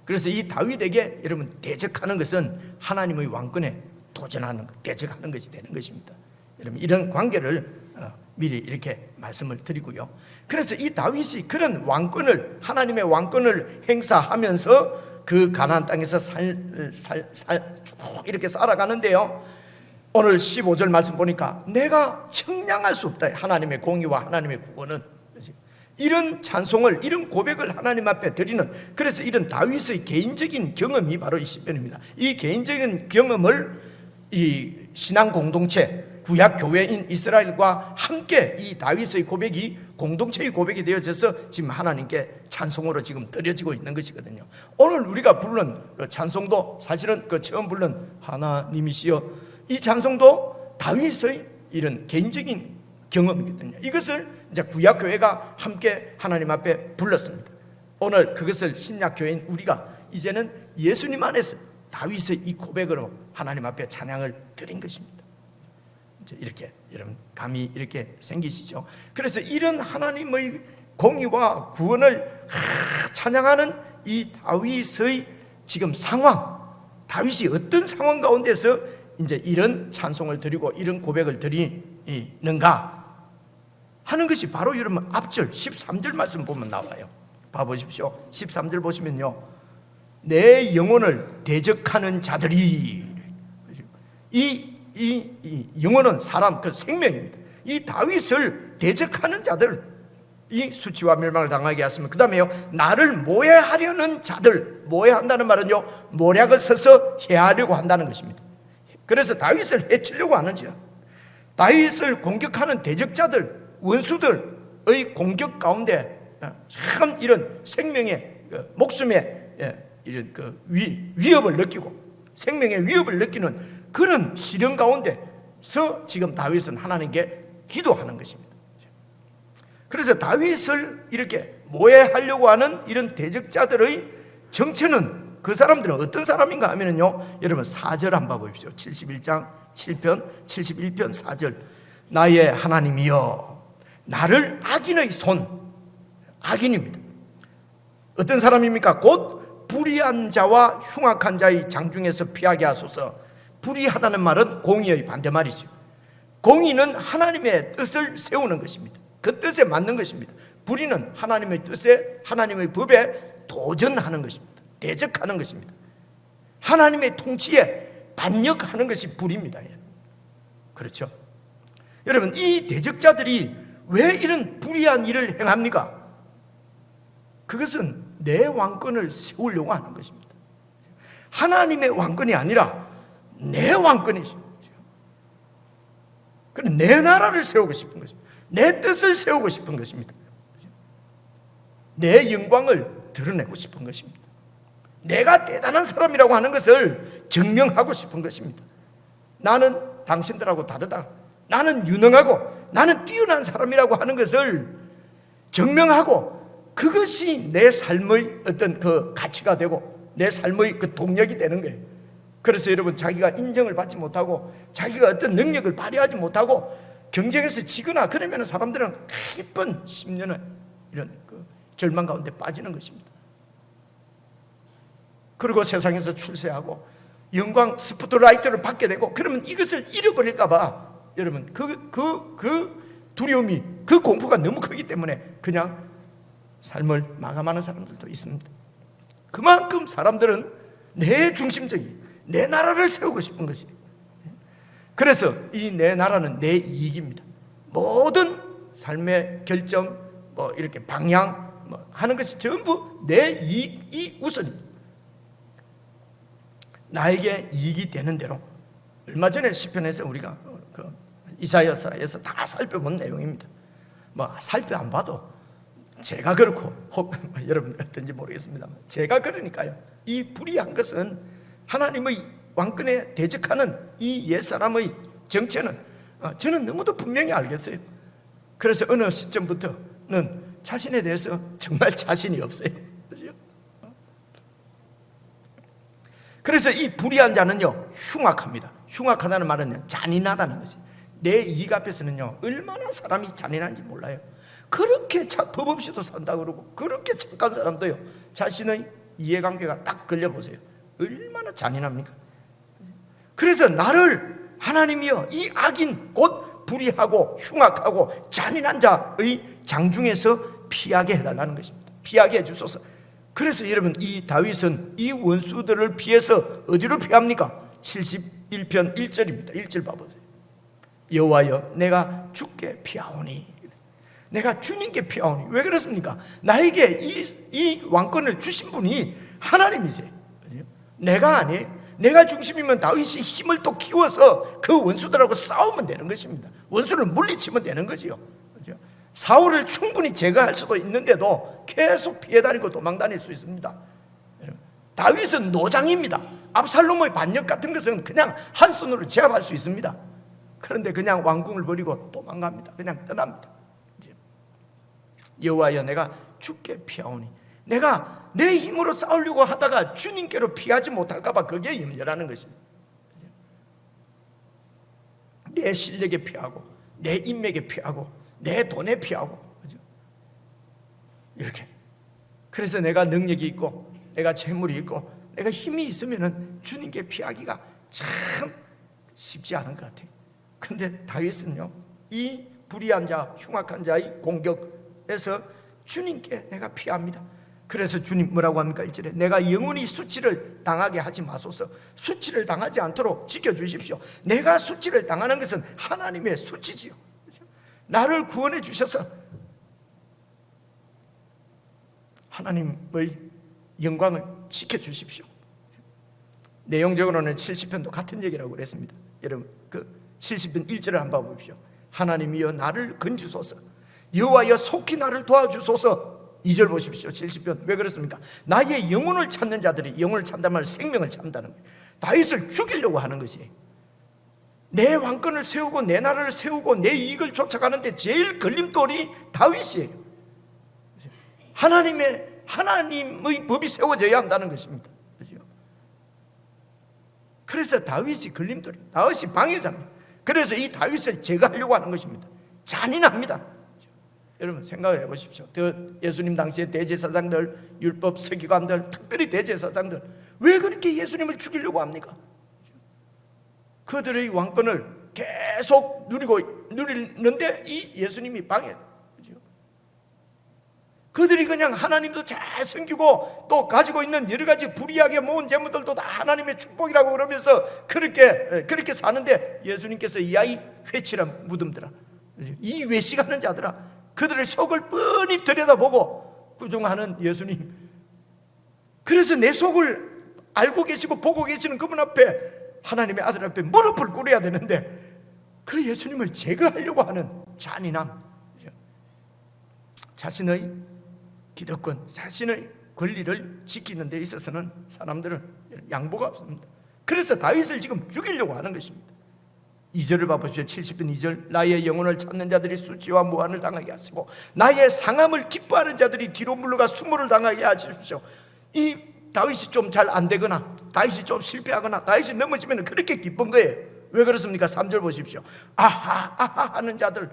그래서 이 다윗에게 여러분 대적하는 것은 하나님의 왕권에 도전하는 것, 대적하는 것이 되는 것입니다. 여러분 이런 관계를 미리 이렇게 말씀을 드리고요. 그래서 이 다윗이 그런 왕권을 하나님의 왕권을 행사하면서 그 가나안 땅에서 쭉 이렇게 살아가는데요. 오늘 15절 말씀 보니까 내가 청량할 수 없다. 하나님의 공의와 하나님의 구원은 이런 찬송을 이런 고백을 하나님 앞에 드리는 그래서 이런 다윗의 개인적인 경험이 바로 이 시편입니다. 이 개인적인 경험을 이 신앙 공동체 구약 교회인 이스라엘과 함께 이 다윗의 고백이 공동체의 고백이 되어져서 지금 하나님께 찬송으로 지금 드려지고 있는 것이거든요. 오늘 우리가 부른 그 찬송도 사실은 그 처음 부른 하나님이시여 이 찬송도 다윗의 이런 개인적인 경험이거든요. 이것을 이제 구약 교회가 함께 하나님 앞에 불렀습니다. 오늘 그것을 신약 교회인 우리가 이제는 예수님 안에서 다윗의 이 고백으로 하나님 앞에 찬양을 드린 것입니다. 이렇게 여러분 감이 이렇게 생기시죠. 그래서 이런 하나님의 공의와 구원을 찬양하는 이 다윗의 지금 상황, 다윗이 어떤 상황 가운데서 이제 이런 찬송을 드리고 이런 고백을 드리는가 하는 것이 바로 여러분 앞절 13절 말씀 보면 나와요. 봐보십시오. 13절 보시면요, 내 영혼을 대적하는 자들이 이 영혼은 사람 그 생명입니다. 이 다윗을 대적하는 자들, 이 수치와 멸망을 당하게 하시면 그 다음에요 나를 모해하려는 자들, 모해한다는 말은요 모략을 써서 해하려고 한다는 것입니다. 그래서 다윗을 해치려고 하는 자, 다윗을 공격하는 대적자들, 원수들, 공격 가운데 참 이런 생명의 목숨의 이런 위협을 느끼고 생명의 위협을 느끼는 그런 시련 가운데서 지금 다윗은 하나님께 기도하는 것입니다. 그래서 다윗을 이렇게 모해하려고 하는 이런 대적자들의 정체는 그 사람들은 어떤 사람인가 하면요, 여러분 4절 한번 보십시오. 71장 7편 71편 4절. 나의 하나님이여 나를 악인의 손, 악인입니다. 어떤 사람입니까? 곧 불의한 자와 흉악한 자의 장중에서 피하게 하소서. 불의하다는 말은 공의의 반대말이죠. 공의는 하나님의 뜻을 세우는 것입니다. 그 뜻에 맞는 것입니다. 불의는 하나님의 뜻에, 하나님의 법에 도전하는 것입니다. 대적하는 것입니다. 하나님의 통치에 반역하는 것이 불의입니다. 그렇죠? 여러분, 이 대적자들이 왜 이런 불의한 일을 행합니까? 그것은 내 왕권을 세우려고 하는 것입니다. 하나님의 왕권이 아니라 내 왕권이죠. 그럼 내 나라를 세우고 싶은 것입니다. 내 뜻을 세우고 싶은 것입니다. 내 영광을 드러내고 싶은 것입니다. 내가 대단한 사람이라고 하는 것을 증명하고 싶은 것입니다. 나는 당신들하고 다르다. 나는 유능하고 나는 뛰어난 사람이라고 하는 것을 증명하고 그것이 내 삶의 어떤 그 가치가 되고 내 삶의 그 동력이 되는 거예요. 그래서 여러분, 자기가 인정을 받지 못하고 자기가 어떤 능력을 발휘하지 못하고 경쟁에서 지거나 그러면 사람들은 깊은 10년의 이런 그 절망 가운데 빠지는 것입니다. 그리고 세상에서 출세하고 영광 스포트라이트를 받게 되고 그러면 이것을 잃어버릴까 봐 여러분 그 두려움이, 그 공포가 너무 크기 때문에 그냥 삶을 마감하는 사람들도 있습니다. 그만큼 사람들은 내 중심적인 내 나라를 세우고 싶은 것이. 그래서 이 내 나라는 내 이익입니다. 모든 삶의 결정, 뭐 이렇게 방향 하는 것이 전부 내 이익이 우선입니다. 나에게 이익이 되는 대로. 얼마 전에 시편에서 우리가 그 이사야서에서 다 살펴본 내용입니다. 뭐 살펴 안 봐도 제가 그렇고 여러분 어떤지 모르겠습니다만 제가 그러니까요. 이 불의한 것은 하나님의 왕권에 대적하는 이 옛사람의 정체는 저는 너무도 분명히 알겠어요. 그래서 어느 시점부터는 자신에 대해서 정말 자신이 없어요. 그렇죠? 그래서 이 불의한 자는요, 흉악합니다. 흉악하다는 말은 잔인하다는 것이. 내 이익 앞에서는요, 얼마나 사람이 잔인한지 몰라요. 그렇게 법 없이도 산다 그러고 그렇게 착한 사람도요, 자신의 이해관계가 딱 걸려보세요. 얼마나 잔인합니까? 그래서 나를 하나님이여 이 악인 곧 불의하고 흉악하고 잔인한 자의 장중에서 피하게 해달라는 것입니다. 피하게 해주소서. 그래서 여러분, 이 다윗은 이 원수들을 피해서 어디로 피합니까? 71편 1절입니다. 1절 봐보세요. 여호와여 내가 주께 피하오니. 내가 주님께 피하오니. 왜 그렇습니까? 나에게 이 왕권을 주신 분이 하나님이세요. 내가 아니에요. 내가 중심이면 다윗이 힘을 또 키워서 그 원수들하고 싸우면 되는 것입니다. 원수를 물리치면 되는 거지요. 사울을 충분히 제거할 수도 있는데도 계속 피해 다니고 도망 다닐 수 있습니다. 다윗은 노장입니다. 압살롬의 반역 같은 것은 그냥 한 손으로 제압할 수 있습니다. 그런데 그냥 왕궁을 버리고 도망갑니다. 그냥 떠납니다. 여호와여 내가 주께 피하오니. 내가 내 힘으로 싸우려고 하다가 주님께로 피하지 못할까 봐 그게 염려라는 것입니다. 내 실력에 피하고 내 인맥에 피하고 내 돈에 피하고 이렇게. 그래서 내가 능력이 있고 내가 재물이 있고 내가 힘이 있으면 주님께 피하기가 참 쉽지 않은 것 같아요. 그런데 다윗은요, 이 불의한 자, 흉악한 자의 공격에서 주님께 내가 피합니다. 그래서 주님 뭐라고 합니까? 1절에 내가 영원히 수치를 당하게 하지 마소서. 수치를 당하지 않도록 지켜주십시오. 내가 수치를 당하는 것은 하나님의 수치지요. 나를 구원해 주셔서 하나님의 영광을 지켜주십시오. 내용적으로는 70편도 같은 얘기라고 그랬습니다. 여러분 그 70편 1절을 한번 보십시오. 하나님이여 나를 건지소서. 여호와여 속히 나를 도와주소서. 2절 보십시오. 70편. 왜 그렇습니까? 나의 영혼을 찾는 자들이, 영혼을 찾는다는 말 생명을 찾는다는 거예요. 다윗을 죽이려고 하는 것이, 내 왕권을 세우고 내 나라를 세우고 내 이익을 쫓아가는데 제일 걸림돌이 다윗이에요. 하나님의 법이 세워져야 한다는 것입니다. 그래서 다윗이 걸림돌이, 다윗이 방해자입니다. 그래서 이 다윗을 제거하려고 하는 것입니다. 잔인합니다. 여러분 생각을 해보십시오. 예수님 당시에 대제사장들, 율법 서기관들, 특별히 대제사장들 왜 그렇게 예수님을 죽이려고 합니까? 그들의 왕권을 계속 누리는데 이 예수님이 방해. 그들이 그냥 하나님도 잘 섬기고 또 가지고 있는 여러 가지 불이하게 모은 재물들도 다 하나님의 축복이라고 그러면서 그렇게 사는데 예수님께서 이 아이 회치란 무덤들아, 이 외식하는 자들아, 그들의 속을 뻔히 들여다보고 구중하는 예수님. 그래서 내 속을 알고 계시고 보고 계시는 그분 앞에, 하나님의 아들 앞에 무릎을 꿇어야 되는데 그 예수님을 제거하려고 하는 잔인함. 자신의 기득권, 자신의 권리를 지키는 데 있어서는 사람들은 양보가 없습니다. 그래서 다윗을 지금 죽이려고 하는 것입니다. 2절을 봐보십시오. 70편 2절. 나의 영혼을 찾는 자들이 수치와 무한을 당하게 하시고 나의 상함을 기뻐하는 자들이 뒤로 물러가 수모를 당하게 하십시오. 이 다윗이 좀 잘 안 되거나 다윗이 좀 실패하거나 다윗이 넘어지면 그렇게 기쁜 거예요. 왜 그렇습니까? 3절 보십시오. 아하 아하 하는 자들,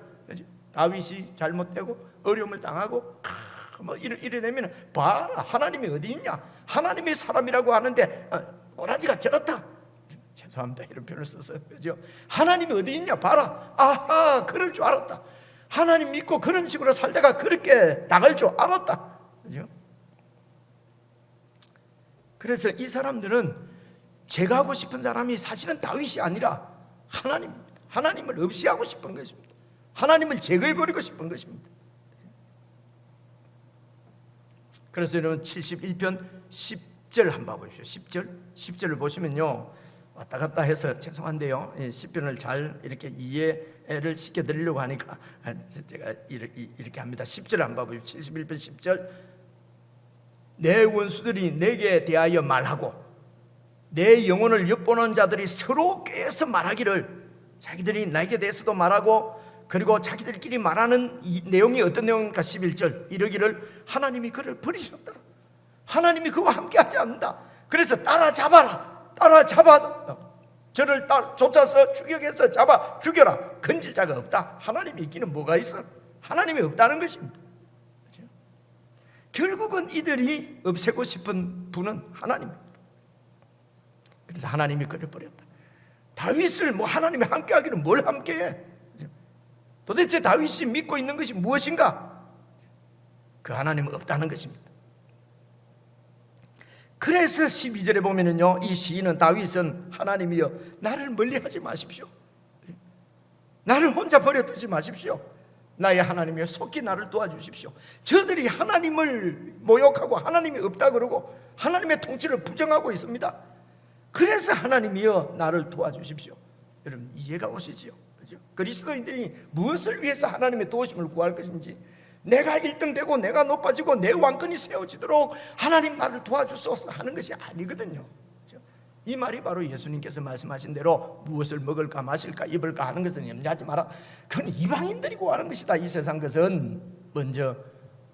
다윗이 잘못되고 어려움을 당하고 뭐 이래내면 봐라, 하나님이 어디 있냐, 하나님이 사람이라고 하는데 꼬라지가 저렇다. 죄송합니다, 이런 표현을 써서. 그죠? 하나님이 어디 있냐 봐라. 아하, 그럴 줄 알았다. 하나님 믿고 그런 식으로 살다가 그렇게 나갈 줄 알았다. 그죠? 그래서 이 사람들은 제가 하고 싶은 사람이 사실은 다윗이 아니라 하나님입니다. 하나님을 없이 하고 싶은 것입니다. 하나님을 제거해버리고 싶은 것입니다. 그래서 여러분 71편 10절 한번 보십시오. 10절을 보시면요, 왔다 갔다 해서 죄송한데요, 10편을 잘 이렇게 이해를 시켜드리려고 하니까 제가 이렇게 합니다. 10절을 한번 보십시오. 71편 10절. 내 원수들이 내게 대하여 말하고 내 영혼을 엿보는 자들이 서로 꾀해서 말하기를, 자기들이 나에게 대해서도 말하고 그리고 자기들끼리 말하는 이 내용이 어떤 내용입니까? 11절. 이러기를 하나님이 그를 버리셨다. 하나님이 그와 함께 하지 않는다. 그래서 따라잡아 저를 쫓아서 추격해서 잡아 죽여라. 건질 자가 없다. 하나님이 있기는 뭐가 있어? 하나님이 없다는 것입니다. 그렇죠? 결국은 이들이 없애고 싶은 분은 하나님입니다. 그래서 하나님이 그를 버렸다. 다윗을 뭐 하나님이 함께 하기는 뭘 함께해? 도대체 다윗이 믿고 있는 것이 무엇인가? 그 하나님은 없다는 것입니다. 그래서 12절에 보면은요, 이 시인은 다윗은 하나님이여 나를 멀리하지 마십시오. 나를 혼자 버려두지 마십시오. 나의 하나님이여 속히 나를 도와주십시오. 저들이 하나님을 모욕하고 하나님이 없다 그러고 하나님의 통치를 부정하고 있습니다. 그래서 하나님이여 나를 도와주십시오. 여러분 이해가 오시지요? 그렇죠? 그리스도인들이 무엇을 위해서 하나님의 도우심을 구할 것인지, 내가 1등 되고 내가 높아지고 내 왕권이 세워지도록 하나님 나를 도와주소서 하는 것이 아니거든요. 그렇죠? 이 말이 바로 예수님께서 말씀하신 대로 무엇을 먹을까 마실까 입을까 하는 것은 염려하지 마라. 그건 이방인들이 구하는 것이다. 이 세상 것은 먼저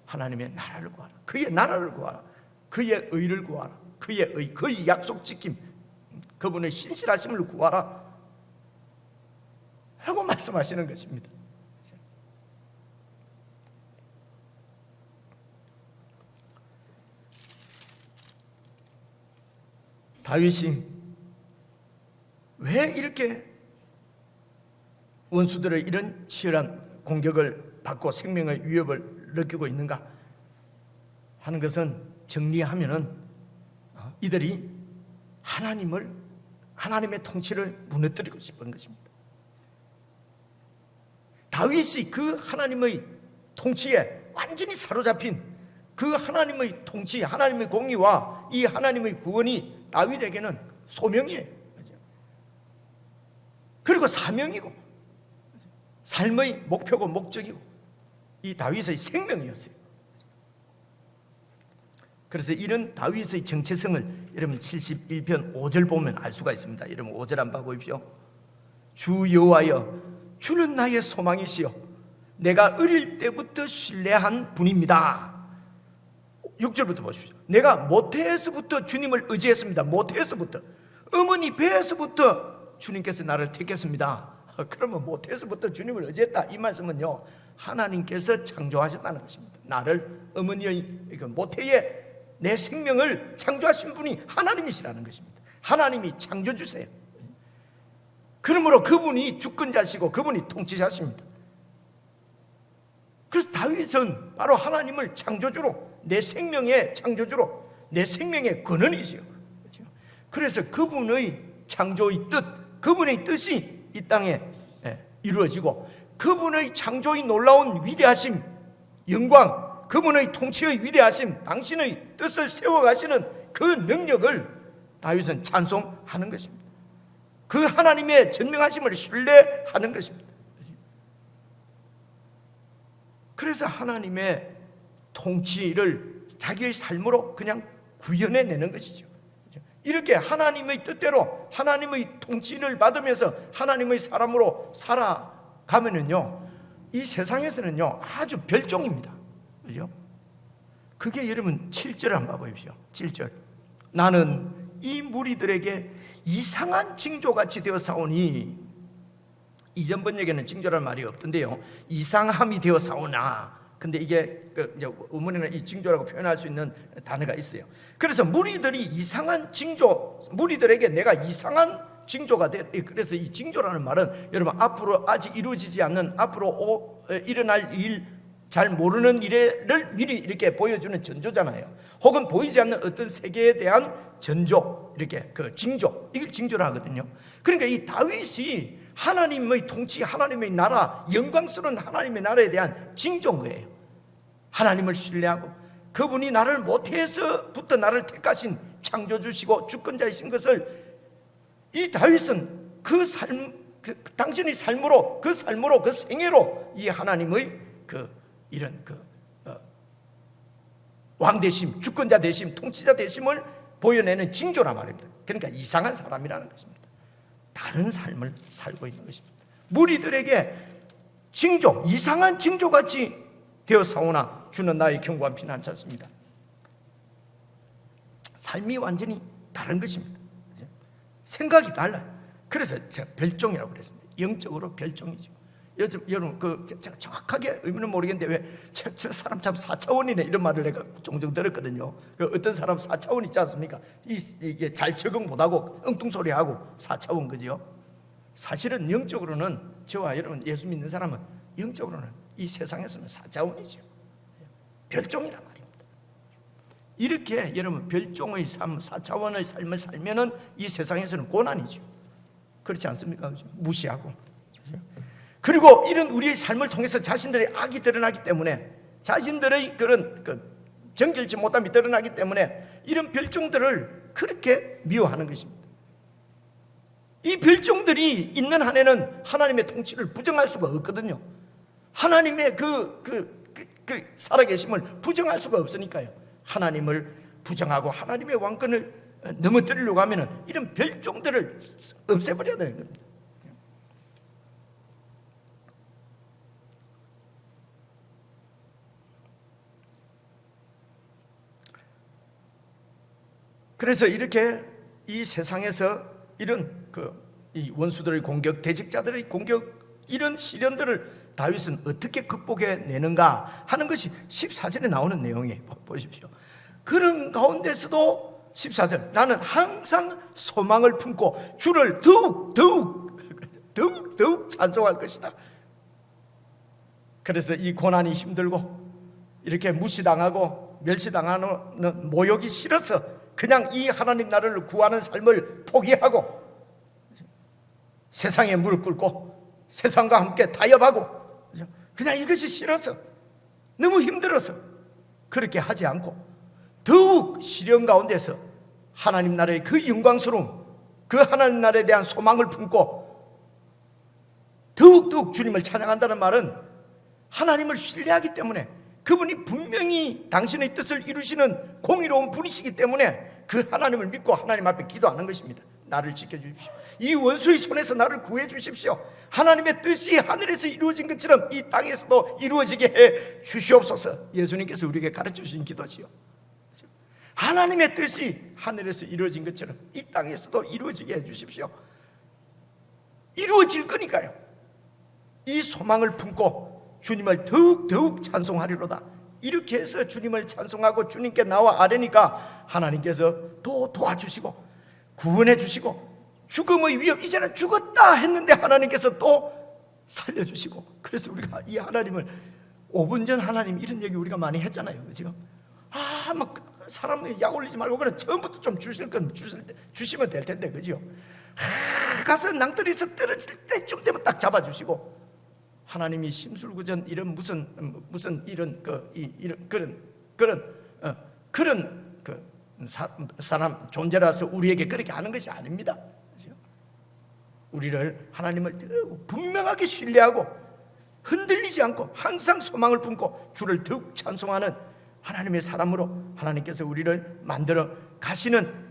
하나님의 나라를 구하라. 그의 나라를 구하라. 그의 의를 구하라. 그의 의, 그의 약속 지킴, 그분의 신실하심을 구하라 하고 말씀하시는 것입니다. 다윗이 왜 이렇게 원수들의 이런 치열한 공격을 받고 생명의 위협을 느끼고 있는가 하는 것은, 정리하면은 이들이 하나님의 통치를 무너뜨리고 싶은 것입니다. 다윗이 그 하나님의 통치에 완전히 사로잡힌 그 하나님의 통치, 하나님의 공의와 이 하나님의 구원이 다윗에게는 소명이에요. 그리고 사명이고 삶의 목표고 목적이고 이 다윗의 생명이었어요. 그래서 이런 다윗의 정체성을 여러분 71편 5절 보면 알 수가 있습니다. 여러분 5절 한번 보십시오. 주 여호와여, 주는 나의 소망이시여, 내가 어릴 때부터 신뢰한 분입니다. 6절부터 보십시오. 내가 모태에서부터 주님을 의지했습니다. 모태에서부터, 어머니 배에서부터 주님께서 나를 택했습니다. 그러면 모태에서부터 주님을 의지했다, 이 말씀은요, 하나님께서 창조하셨다는 것입니다. 나를 어머니의 모태에 내 생명을 창조하신 분이 하나님이시라는 것입니다. 하나님이 창조주세요. 그러므로 그분이 주권자시고 그분이 통치자십니다. 그래서 다윗은 바로 하나님을 창조주로, 내 생명의 창조주로, 내 생명의 근원이지요. 그래서 그분의 창조의 뜻, 그분의 뜻이 이 땅에 이루어지고, 그분의 창조의 놀라운 위대하심, 영광, 그분의 통치의 위대하심, 당신의 뜻을 세워가시는 그 능력을 다윗은 찬송하는 것입니다. 그 하나님의 전능하심을 신뢰하는 것입니다. 그래서 하나님의 통치를 자기의 삶으로 그냥 구현해내는 것이죠. 이렇게 하나님의 뜻대로 하나님의 통치를 받으면서 하나님의 사람으로 살아가면은요, 이 세상에서는요 아주 별종입니다. 그죠? 그게 여러분 7절 한번 봐보십시오. 7절. 나는 이 무리들에게 이상한 징조같이 되어 사오니, 이전 번역에는 징조라는 말이 없던데요, 이상함이 되어 사오나. 근데 이게 이제 의문에는 이 징조라고 표현할 수 있는 단어가 있어요. 그래서 무리들이 이상한 징조, 무리들에게 내가 이상한 징조가 돼. 그래서 이 징조라는 말은 여러분 앞으로 아직 이루어지지 않는, 앞으로 일어날 일, 잘 모르는 일을 미리 이렇게 보여주는 전조잖아요. 혹은 보이지 않는 어떤 세계에 대한 전조, 이렇게 그 징조, 이걸 징조라 하거든요. 그러니까 이 다윗이 하나님의 통치, 하나님의 나라, 영광스러운 하나님의 나라에 대한 징조인 거예요. 하나님을 신뢰하고 그분이 나를 모태에서부터 나를 택하신 창조주시고 주권자이신 것을, 이 다윗은 그 삶, 당신의 삶으로, 그 삶으로, 그 생애로 이 하나님의 이런 왕되심, 주권자 되심, 통치자 되심을 보여내는 징조란 말입니다. 그러니까 이상한 사람이라는 것입니다. 다른 삶을 살고 있는 것입니다. 무리들에게 징조, 이상한 징조같이 되어 사오나 주는 나의 견고한 피난처입니다. 삶이 완전히 다른 것입니다. 생각이 달라요. 그래서 제가 별종이라고 그랬습니다. 영적으로 별종이죠. 요즘 여러분 제가 정확하게 의미는 모르겠는데 왜 저 사람 참 4차원이네 이런 말을 내가 종종 들었거든요. 어떤 사람 4차원 있지 않습니까? 이게 잘 적응 못하고 엉뚱소리하고 4차원 그죠? 사실은 영적으로는, 저와 여러분 예수 믿는 사람은 영적으로는 이 세상에서는 4차원이죠. 별종이란 말입니다. 이렇게 여러분 별종의 삶, 4차원의 삶을 살면은 이 세상에서는 고난이죠. 그렇지 않습니까? 무시하고. 그리고 이런 우리의 삶을 통해서 자신들의 악이 드러나기 때문에, 자신들의 그런 정결치 못함이 드러나기 때문에 이런 별종들을 그렇게 미워하는 것입니다. 이 별종들이 있는 한에는 하나님의 통치를 부정할 수가 없거든요. 하나님의 그 살아계심을 부정할 수가 없으니까요. 하나님을 부정하고 하나님의 왕권을 넘어뜨리려고 하면은 이런 별종들을 없애버려야 되는 겁니다. 그래서 이렇게 이 세상에서 이런 이 원수들의 공격, 대적자들의 공격, 이런 시련들을 다윗은 어떻게 극복해내는가 하는 것이 14절에 나오는 내용이에요. 보십시오. 그런 가운데서도 14절, 나는 항상 소망을 품고 주를 더욱 찬송할 것이다. 그래서 이 고난이 힘들고 이렇게 무시당하고 멸시당하는 모욕이 싫어서 그냥 이 하나님 나라를 구하는 삶을 포기하고 세상에 무릎 꿇고 세상과 함께 타협하고 그냥 이것이 싫어서, 너무 힘들어서 그렇게 하지 않고 더욱 시련 가운데서 하나님 나라의 그 영광스러움, 그 하나님 나라에 대한 소망을 품고 더욱 주님을 찬양한다는 말은 하나님을 신뢰하기 때문에, 그분이 분명히 당신의 뜻을 이루시는 공의로운 분이시기 때문에 그 하나님을 믿고 하나님 앞에 기도하는 것입니다. 나를 지켜주십시오. 이 원수의 손에서 나를 구해 주십시오. 하나님의 뜻이 하늘에서 이루어진 것처럼 이 땅에서도 이루어지게 해 주시옵소서. 예수님께서 우리에게 가르쳐 주신 기도지요. 하나님의 뜻이 하늘에서 이루어진 것처럼 이 땅에서도 이루어지게 해 주십시오. 이루어질 거니까요. 이 소망을 품고 주님을 더욱 찬송하리로다. 이렇게 해서 주님을 찬송하고 주님께 나와 아뢰니까 하나님께서 또 도와주시고 구원해 주시고, 죽음의 위협, 이제는 죽었다 했는데 하나님께서 또 살려주시고. 그래서 우리가 이 하나님을 5분 전 하나님 이런 얘기 우리가 많이 했잖아요. 지금 막 사람 약 올리지 말고 그냥 처음부터 좀 주실 건 주시면 될 텐데, 그죠? 가서 낭떠러지에서 떨어질 때쯤 되면 딱 잡아주시고, 하나님이 심술구전 이런 무슨 이런 그런 사람 존재라서 우리에게 그렇게 하는 것이 아닙니다. 그렇죠? 우리를 하나님을 분명하게 신뢰하고 흔들리지 않고 항상 소망을 품고 주를 더욱 찬송하는 하나님의 사람으로 하나님께서 우리를 만들어 가시는,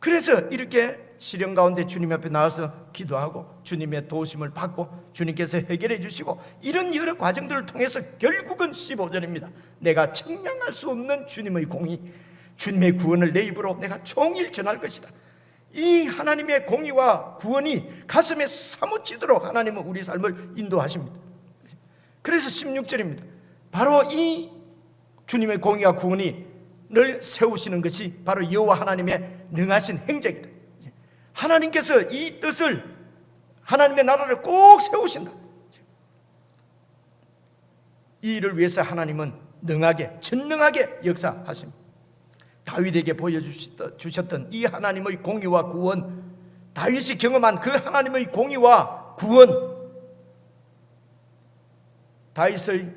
그래서 이렇게 시련 가운데 주님 앞에 나와서 기도하고 주님의 도우심을 받고 주님께서 해결해 주시고, 이런 여러 과정들을 통해서 결국은 15절입니다. 내가 청량할 수 없는 주님의 공의, 주님의 구원을 내 입으로 내가 종일 전할 것이다. 이 하나님의 공의와 구원이 가슴에 사무치도록 하나님은 우리 삶을 인도하십니다. 그래서 16절입니다. 바로 이 주님의 공의와 구원이 늘 세우시는 것이 바로 여호와 하나님의 능하신 행적이다. 하나님께서 이 뜻을, 하나님의 나라를 꼭 세우신다. 이 일을 위해서 하나님은 능하게, 전능하게 역사하십니다. 다윗에게 보여주셨던 이 하나님의 공의와 구원, 다윗이 경험한 그 하나님의 공의와 구원, 다윗의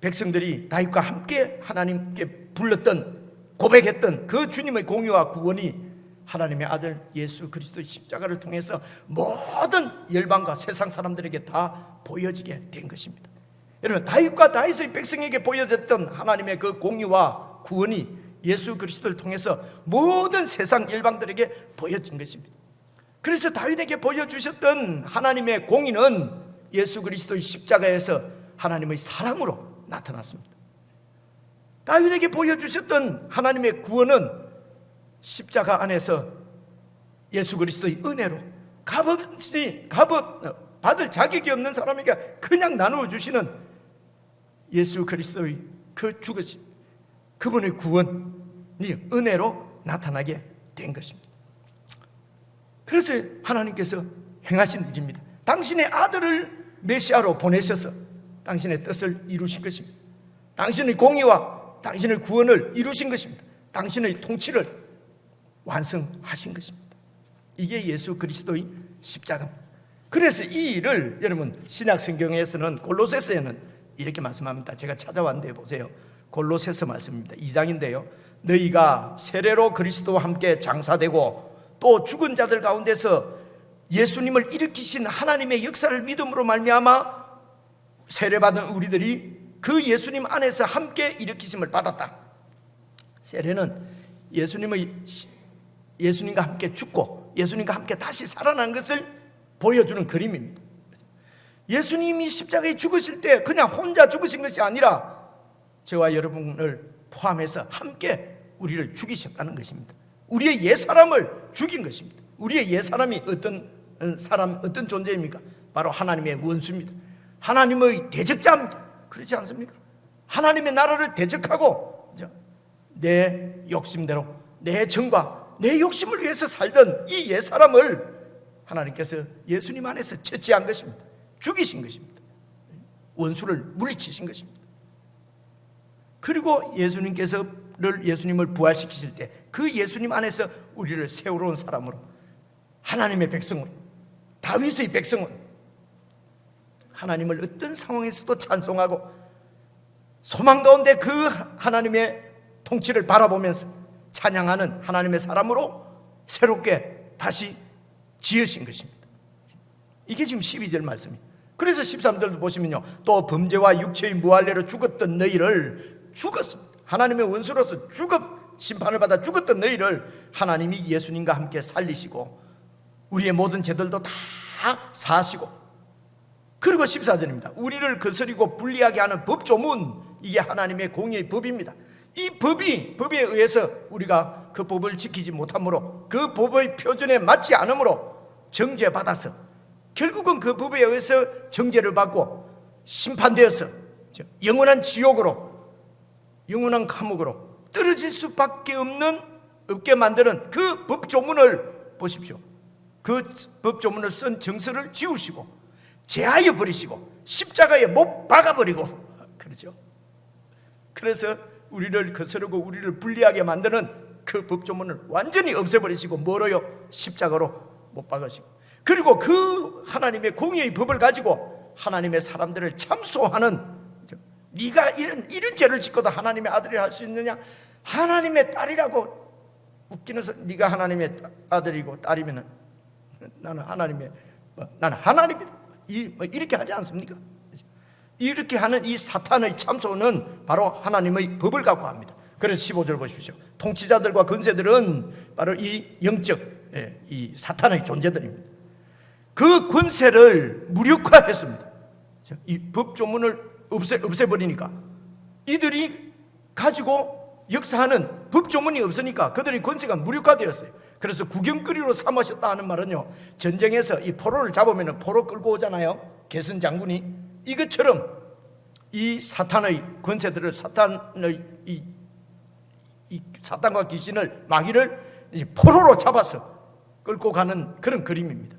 백성들이 다윗과 함께 하나님께 불렀던, 고백했던 그 주님의 공의와 구원이 하나님의 아들 예수 그리스도의 십자가를 통해서 모든 열방과 세상 사람들에게 다 보여지게 된 것입니다. 여러분, 다윗과 다윗의 백성에게 보여졌던 하나님의 그 공의와 구원이 예수 그리스도를 통해서 모든 세상 열방들에게 보여진 것입니다. 그래서 다윗에게 보여주셨던 하나님의 공의는 예수 그리스도의 십자가에서 하나님의 사랑으로 나타났습니다. 다윗에게 보여주셨던 하나님의 구원은 십자가 안에서 예수 그리스도의 은혜로 값없이 받을 자격이 없는 사람에게 그냥 나누어 주시는 예수 그리스도의 그 죽으심, 그분의 구원이 은혜로 나타나게 된 것입니다. 그래서 하나님께서 행하신 일입니다. 당신의 아들을 메시아로 보내셔서 당신의 뜻을 이루신 것입니다. 당신의 공의와 당신의 구원을 이루신 것입니다. 당신의 통치를 완성하신 것입니다. 이게 예수 그리스도의 십자가입니다. 그래서 이 일을 여러분 신약 성경에서는 골로새서에는 이렇게 말씀합니다. 제가 찾아왔는데 보세요. 골로새서 말씀입니다. 2장인데요. 너희가 세례로 그리스도와 함께 장사되고 또 죽은 자들 가운데서 예수님을 일으키신 하나님의 역사를 믿음으로 말미암아 세례받은 우리들이 그 예수님 안에서 함께 일으키심을 받았다. 세례는 예수님과 함께 죽고 예수님과 함께 다시 살아난 것을 보여주는 그림입니다. 예수님이 십자가에 죽으실 때 그냥 혼자 죽으신 것이 아니라 저와 여러분을 포함해서 함께 우리를 죽이셨다는 것입니다. 우리의 옛사람을 죽인 것입니다. 우리의 옛사람이 어떤 존재입니까? 바로 하나님의 원수입니다. 하나님의 대적자입니다. 그렇지 않습니까? 하나님의 나라를 대적하고 내 욕심대로 내 정과 내 욕심을 위해서 살던 이 옛사람을 하나님께서 예수님 안에서 처치한 것입니다. 죽이신 것입니다. 원수를 물리치신 것입니다. 그리고 예수님을 부활시키실 때 그 예수님 안에서 우리를 세우러 온 사람으로, 하나님의 백성으로, 다윗의 백성으로 하나님을 어떤 상황에서도 찬송하고 소망 가운데 그 하나님의 통치를 바라보면서 찬양하는 하나님의 사람으로 새롭게 다시 지으신 것입니다. 이게 지금 12절 말씀입니다. 그래서 13절도 보시면요, 또 범죄와 육체의 무할례로 죽었던 너희를 죽었습니다. 하나님의 원수로서 심판을 받아 죽었던 너희를 하나님이 예수님과 함께 살리시고 우리의 모든 죄들도 다 사하시고, 그리고 14절입니다. 우리를 거스리고 불리하게 하는 법조문, 이게 하나님의 공의의 법입니다. 이 법에 의해서 우리가 그 법을 지키지 못하므로, 그 법의 표준에 맞지 않으므로 정죄받아서 결국은 그 법에 의해서 정죄를 받고 심판되어서 영원한 지옥으로, 영원한 감옥으로 떨어질 수밖에 없게 만드는 그 법조문을 보십시오. 그 법조문을 쓴 정서를 지우시고 제하여 버리시고 십자가에 못 박아버리고, 그렇죠? 그래서 우리를 거스르고 우리를 불리하게 만드는 그 법조문을 완전히 없애버리시고 뭐로요? 십자가로 못 박으시고, 그리고 그 하나님의 공의의 법을 가지고 하나님의 사람들을 참소하는, 네가 이런 죄를 짓고도 하나님의 아들이 할 수 있느냐? 하나님의 딸이라고 웃기는 소리. 네가 하나님의 아들이고 딸이면 나는 하나님이다. 이렇게 하지 않습니까? 이렇게 하는 이 사탄의 참소는 바로 하나님의 법을 갖고 합니다. 그래서 15절 보십시오. 통치자들과 권세들은 바로 이 영적 이 사탄의 존재들입니다. 그 권세를 무력화했습니다. 이 법조문을 없애버리니까 이들이 가지고 역사하는 법조문이 없으니까 그들의 권세가 무력화되었어요. 그래서 구경거리로 삼으셨다 하는 말은요, 전쟁에서 이 포로를 잡으면 포로 끌고 오잖아요, 개선 장군이. 이것처럼 이 사탄의 권세들을, 사탄과 귀신을, 마귀를 포로로 잡아서 끌고 가는 그런 그림입니다.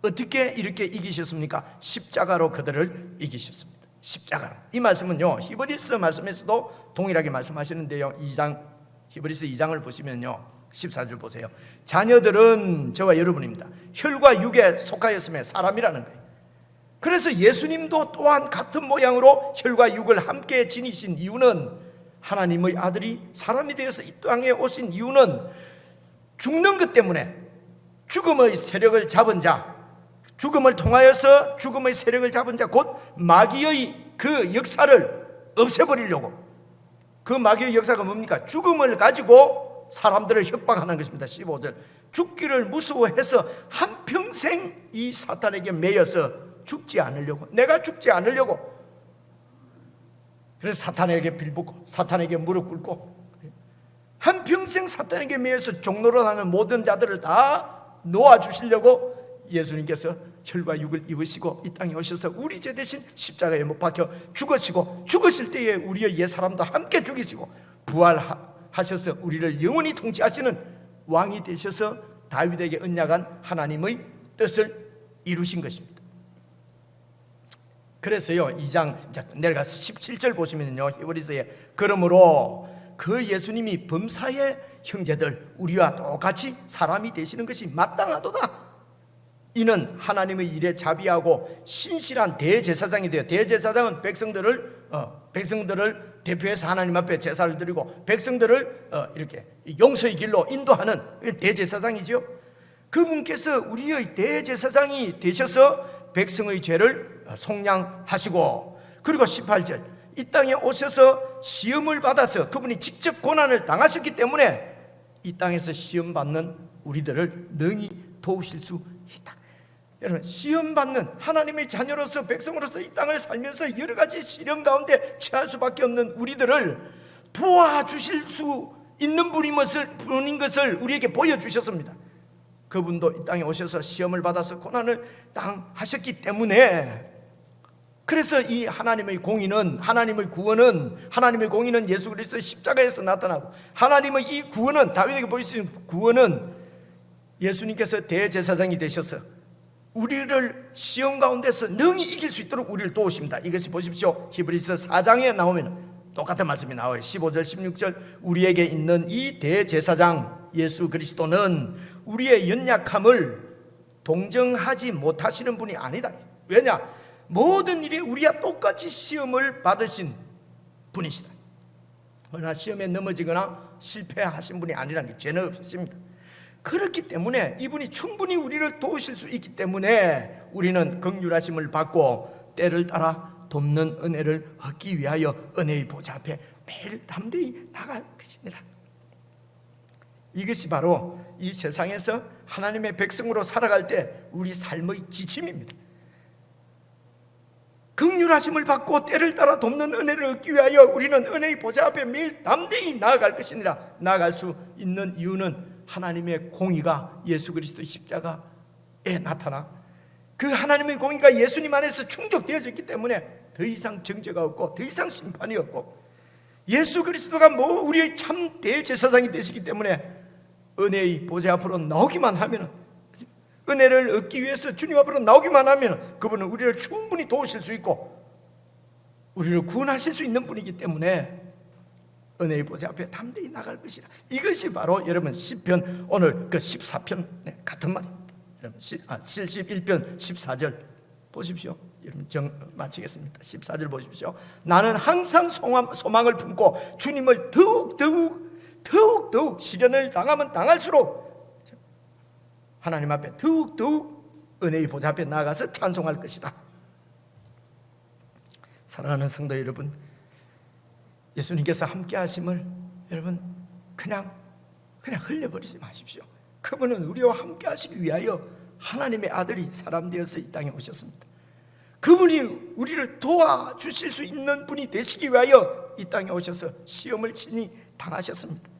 어떻게 이렇게 이기셨습니까? 십자가로 그들을 이기셨습니다. 십자가로. 이 말씀은요, 히브리서 말씀에서도 동일하게 말씀하시는데요, 히브리서 2장을 보시면요, 14절 보세요. 자녀들은 저와 여러분입니다. 혈과 육에 속하였으며 사람이라는 거예요. 그래서 예수님도 또한 같은 모양으로 혈과 육을 함께 지니신 이유는, 하나님의 아들이 사람이 되어서 이 땅에 오신 이유는 죽는 것 때문에, 죽음의 세력을 잡은 자, 죽음을 통하여서 죽음의 세력을 잡은 자, 곧 마귀의 그 역사를 없애버리려고. 그 마귀의 역사가 뭡니까? 죽음을 가지고 사람들을 협박하는 것입니다. 15절. 죽기를 무서워해서 한평생 이 사탄에게 매여서 죽지 않으려고, 내가 죽지 않으려고, 그래서 사탄에게 빌붙고 사탄에게 무릎 꿇고 한평생 사탄에게 매여서 종노릇하는 모든 자들을 다 놓아주시려고 예수님께서 혈과 육을 입으시고 이 땅에 오셔서 우리 죄 대신 십자가에 못 박혀 죽으시고, 죽으실 때에 우리의 옛 사람도 함께 죽이시고 부활하셔서 우리를 영원히 통치하시는 왕이 되셔서 다윗에게 언약한 하나님의 뜻을 이루신 것입니다. 그래서요, 2장 내려가서 17절 보시면요, 히브리서에 그러므로 그 예수님이 범사의 형제들 우리와 똑같이 사람이 되시는 것이 마땅하도다. 이는 하나님의 일에 자비하고 신실한 대제사장이 되어, 대제사장은 백성들을 대표해서 하나님 앞에 제사를 드리고 백성들을 이렇게 용서의 길로 인도하는 대제사장이죠. 그분께서 우리의 대제사장이 되셔서 백성의 죄를 속량하시고, 그리고 18절, 이 땅에 오셔서 시험을 받아서 그분이 직접 고난을 당하셨기 때문에 이 땅에서 시험받는 우리들을 능히 도우실 수 있다. 여러분, 시험받는 하나님의 자녀로서, 백성으로서 이 땅을 살면서 여러 가지 시련 가운데 처할 수밖에 없는 우리들을 도와주실 수 있는 분인 것을 우리에게 보여주셨습니다. 그분도 이 땅에 오셔서 시험을 받아서 고난을 당하셨기 때문에, 그래서 이 하나님의 공의는, 하나님의 공의는 예수 그리스도의 십자가에서 나타나고, 하나님의 이 구원은, 다윗에게 보이신 구원은 예수님께서 대제사장이 되셔서 우리를 시험 가운데서 능히 이길 수 있도록 우리를 도우십니다. 이것이 보십시오, 히브리서 4장에 나오면 똑같은 말씀이 나와요. 15절 16절, 우리에게 있는 이 대제사장 예수 그리스도는 우리의 연약함을 동정하지 못하시는 분이 아니다. 왜냐? 모든 일에 우리와 똑같이 시험을 받으신 분이시다. 그러나 시험에 넘어지거나 실패하신 분이 아니라는 게, 죄는 없으십니다. 그렇기 때문에 이분이 충분히 우리를 도우실 수 있기 때문에 우리는 긍휼하심을 받고 때를 따라 돕는 은혜를 얻기 위하여 은혜의 보좌 앞에 매일 담대히 나갈 것이니라. 이것이 바로 이 세상에서 하나님의 백성으로 살아갈 때 우리 삶의 지침입니다. 긍휼하심을 받고 때를 따라 돕는 은혜를 얻기 위하여 우리는 은혜의 보좌 앞에 매일 담대히 나아갈 것이니라. 나아갈 수 있는 이유는 하나님의 공의가 예수 그리스도의 십자가에 나타나 그 하나님의 공의가 예수님 안에서 충족되어졌기 때문에 더 이상 정죄가 없고 더 이상 심판이 없고 예수 그리스도가 우리의 참 대제사장이 되시기 때문에 은혜의 보좌 앞으로 나오기만 하면, 은혜를 얻기 위해서 주님 앞으로 나오기만 하면 그분은 우리를 충분히 도우실 수 있고 우리를 구원하실 수 있는 분이기 때문에 은혜의 보좌 앞에 담대히 나갈 것이라. 이것이 바로 여러분 시편 오늘 그 14편 같은 말입니다. 여러분 71편 14절 보십시오. 여러분 마치겠습니다. 14절 보십시오. 나는 항상 소망을 품고 주님을 더욱 시련을 당하면 당할수록 하나님 앞에 더욱 은혜의 보좌 앞에 나가서 찬송할 것이다. 사랑하는 성도 여러분, 예수님께서 함께 하심을 여러분 그냥 흘려버리지 마십시오. 그분은 우리와 함께 하시기 위하여 하나님의 아들이 사람 되어서 이 땅에 오셨습니다. 그분이 우리를 도와주실 수 있는 분이 되시기 위하여 이 땅에 오셔서 시험을 친히 당하셨습니다.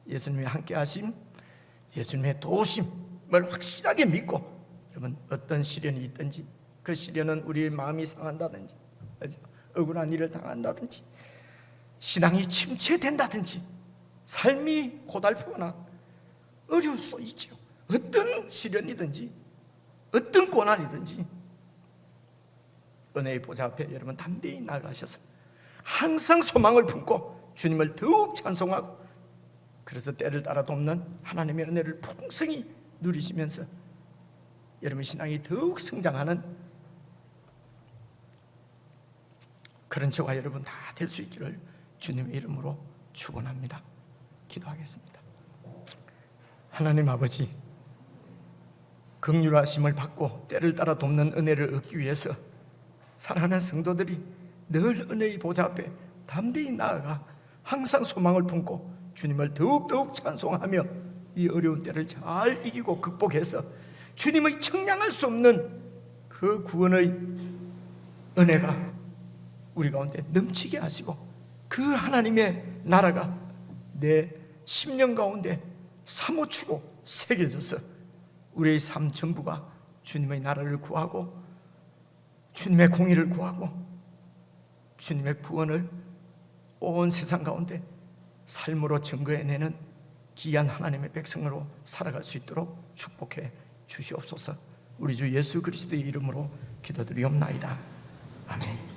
예수님의 함께 하심, 예수님의 도우심을 확실하게 믿고 여러분 어떤 시련이 있든지 그 시련은 우리의 마음이 상한다든지 억울한 일을 당한다든지 신앙이 침체된다든지 삶이 고달프거나 어려울 수도 있죠. 어떤 시련이든지 어떤 고난이든지 은혜의 보좌 앞에 여러분 담대히 나가셔서 항상 소망을 품고 주님을 더욱 찬송하고 그래서 때를 따라 돕는 하나님의 은혜를 풍성히 누리시면서 여러분 신앙이 더욱 성장하는 그런 저와 여러분 다 될 수 있기를 주님의 이름으로 축원합니다. 기도하겠습니다. 하나님 아버지, 긍휼하심을 받고 때를 따라 돕는 은혜를 얻기 위해서 사랑하는 성도들이 늘 은혜의 보좌 앞에 담대히 나아가 항상 소망을 품고 주님을 더욱 찬송하며 이 어려운 때를 잘 이기고 극복해서 주님의 청량할 수 없는 그 구원의 은혜가 우리 가운데 넘치게 하시고 그 하나님의 나라가 내 심령 가운데 사무치고 새겨져서 우리의 삶 전부가 주님의 나라를 구하고 주님의 공의를 구하고 주님의 구원을 온 세상 가운데 삶으로 증거해내는 귀한 하나님의 백성으로 살아갈 수 있도록 축복해 주시옵소서. 우리 주 예수 그리스도의 이름으로 기도드리옵나이다. 아멘.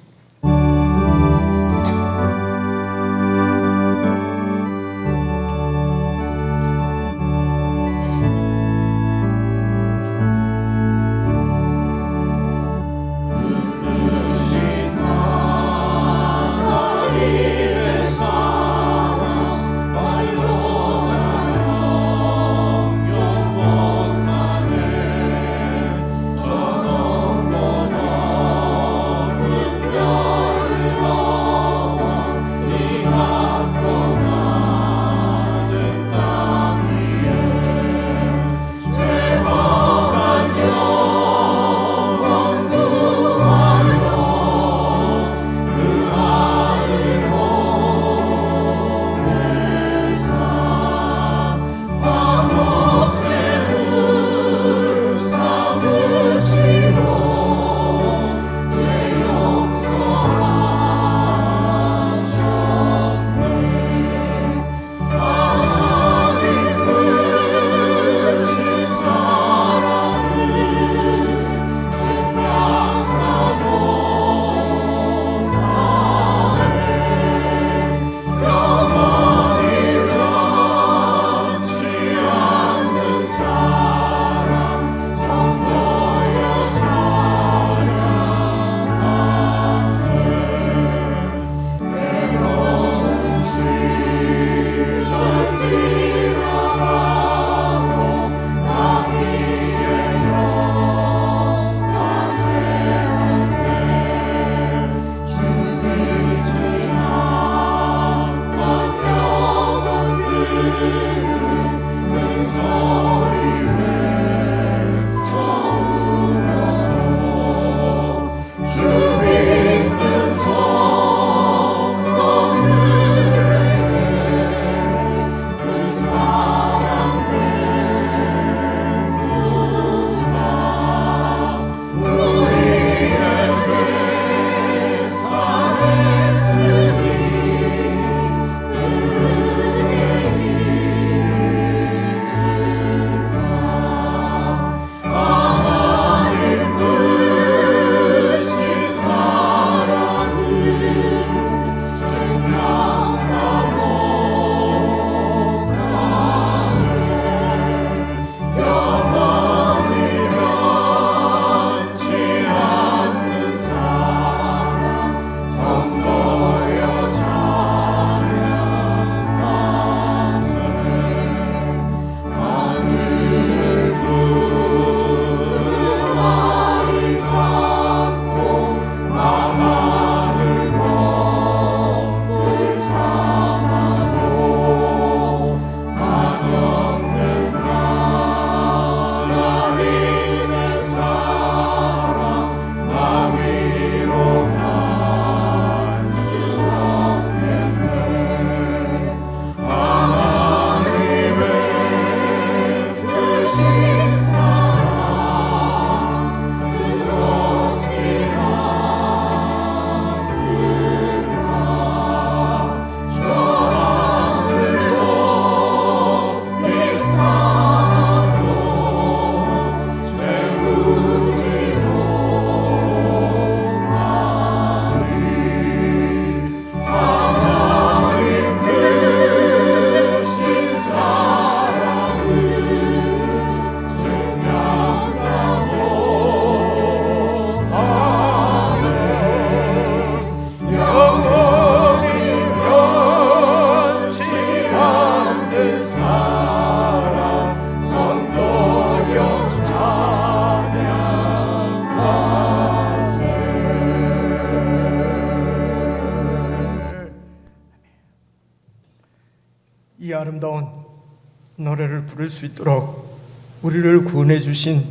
노래를 부를 수 있도록 우리를 구원해 주신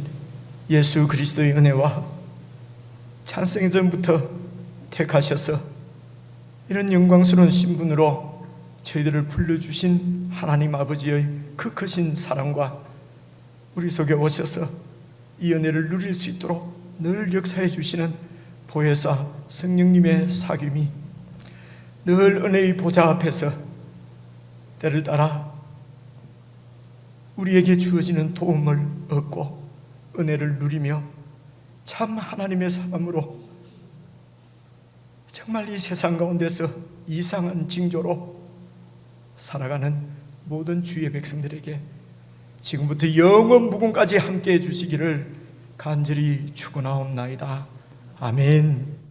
예수 그리스도의 은혜와 찬생 전부터 택하셔서 이런 영광스러운 신분으로 저희들을 불러주신 하나님 아버지의 그 크신 사랑과 우리 속에 오셔서 이 은혜를 누릴 수 있도록 늘 역사해 주시는 보혜사 성령님의 사귐이 늘 은혜의 보좌 앞에서 때를 따라 우리에게 주어지는 도움을 얻고 은혜를 누리며 참 하나님의 사람으로 정말 이 세상 가운데서 이상한 징조로 살아가는 모든 주의 백성들에게 지금부터 영원 무궁까지 함께해 주시기를 간절히 축원하옵나이다. 아멘.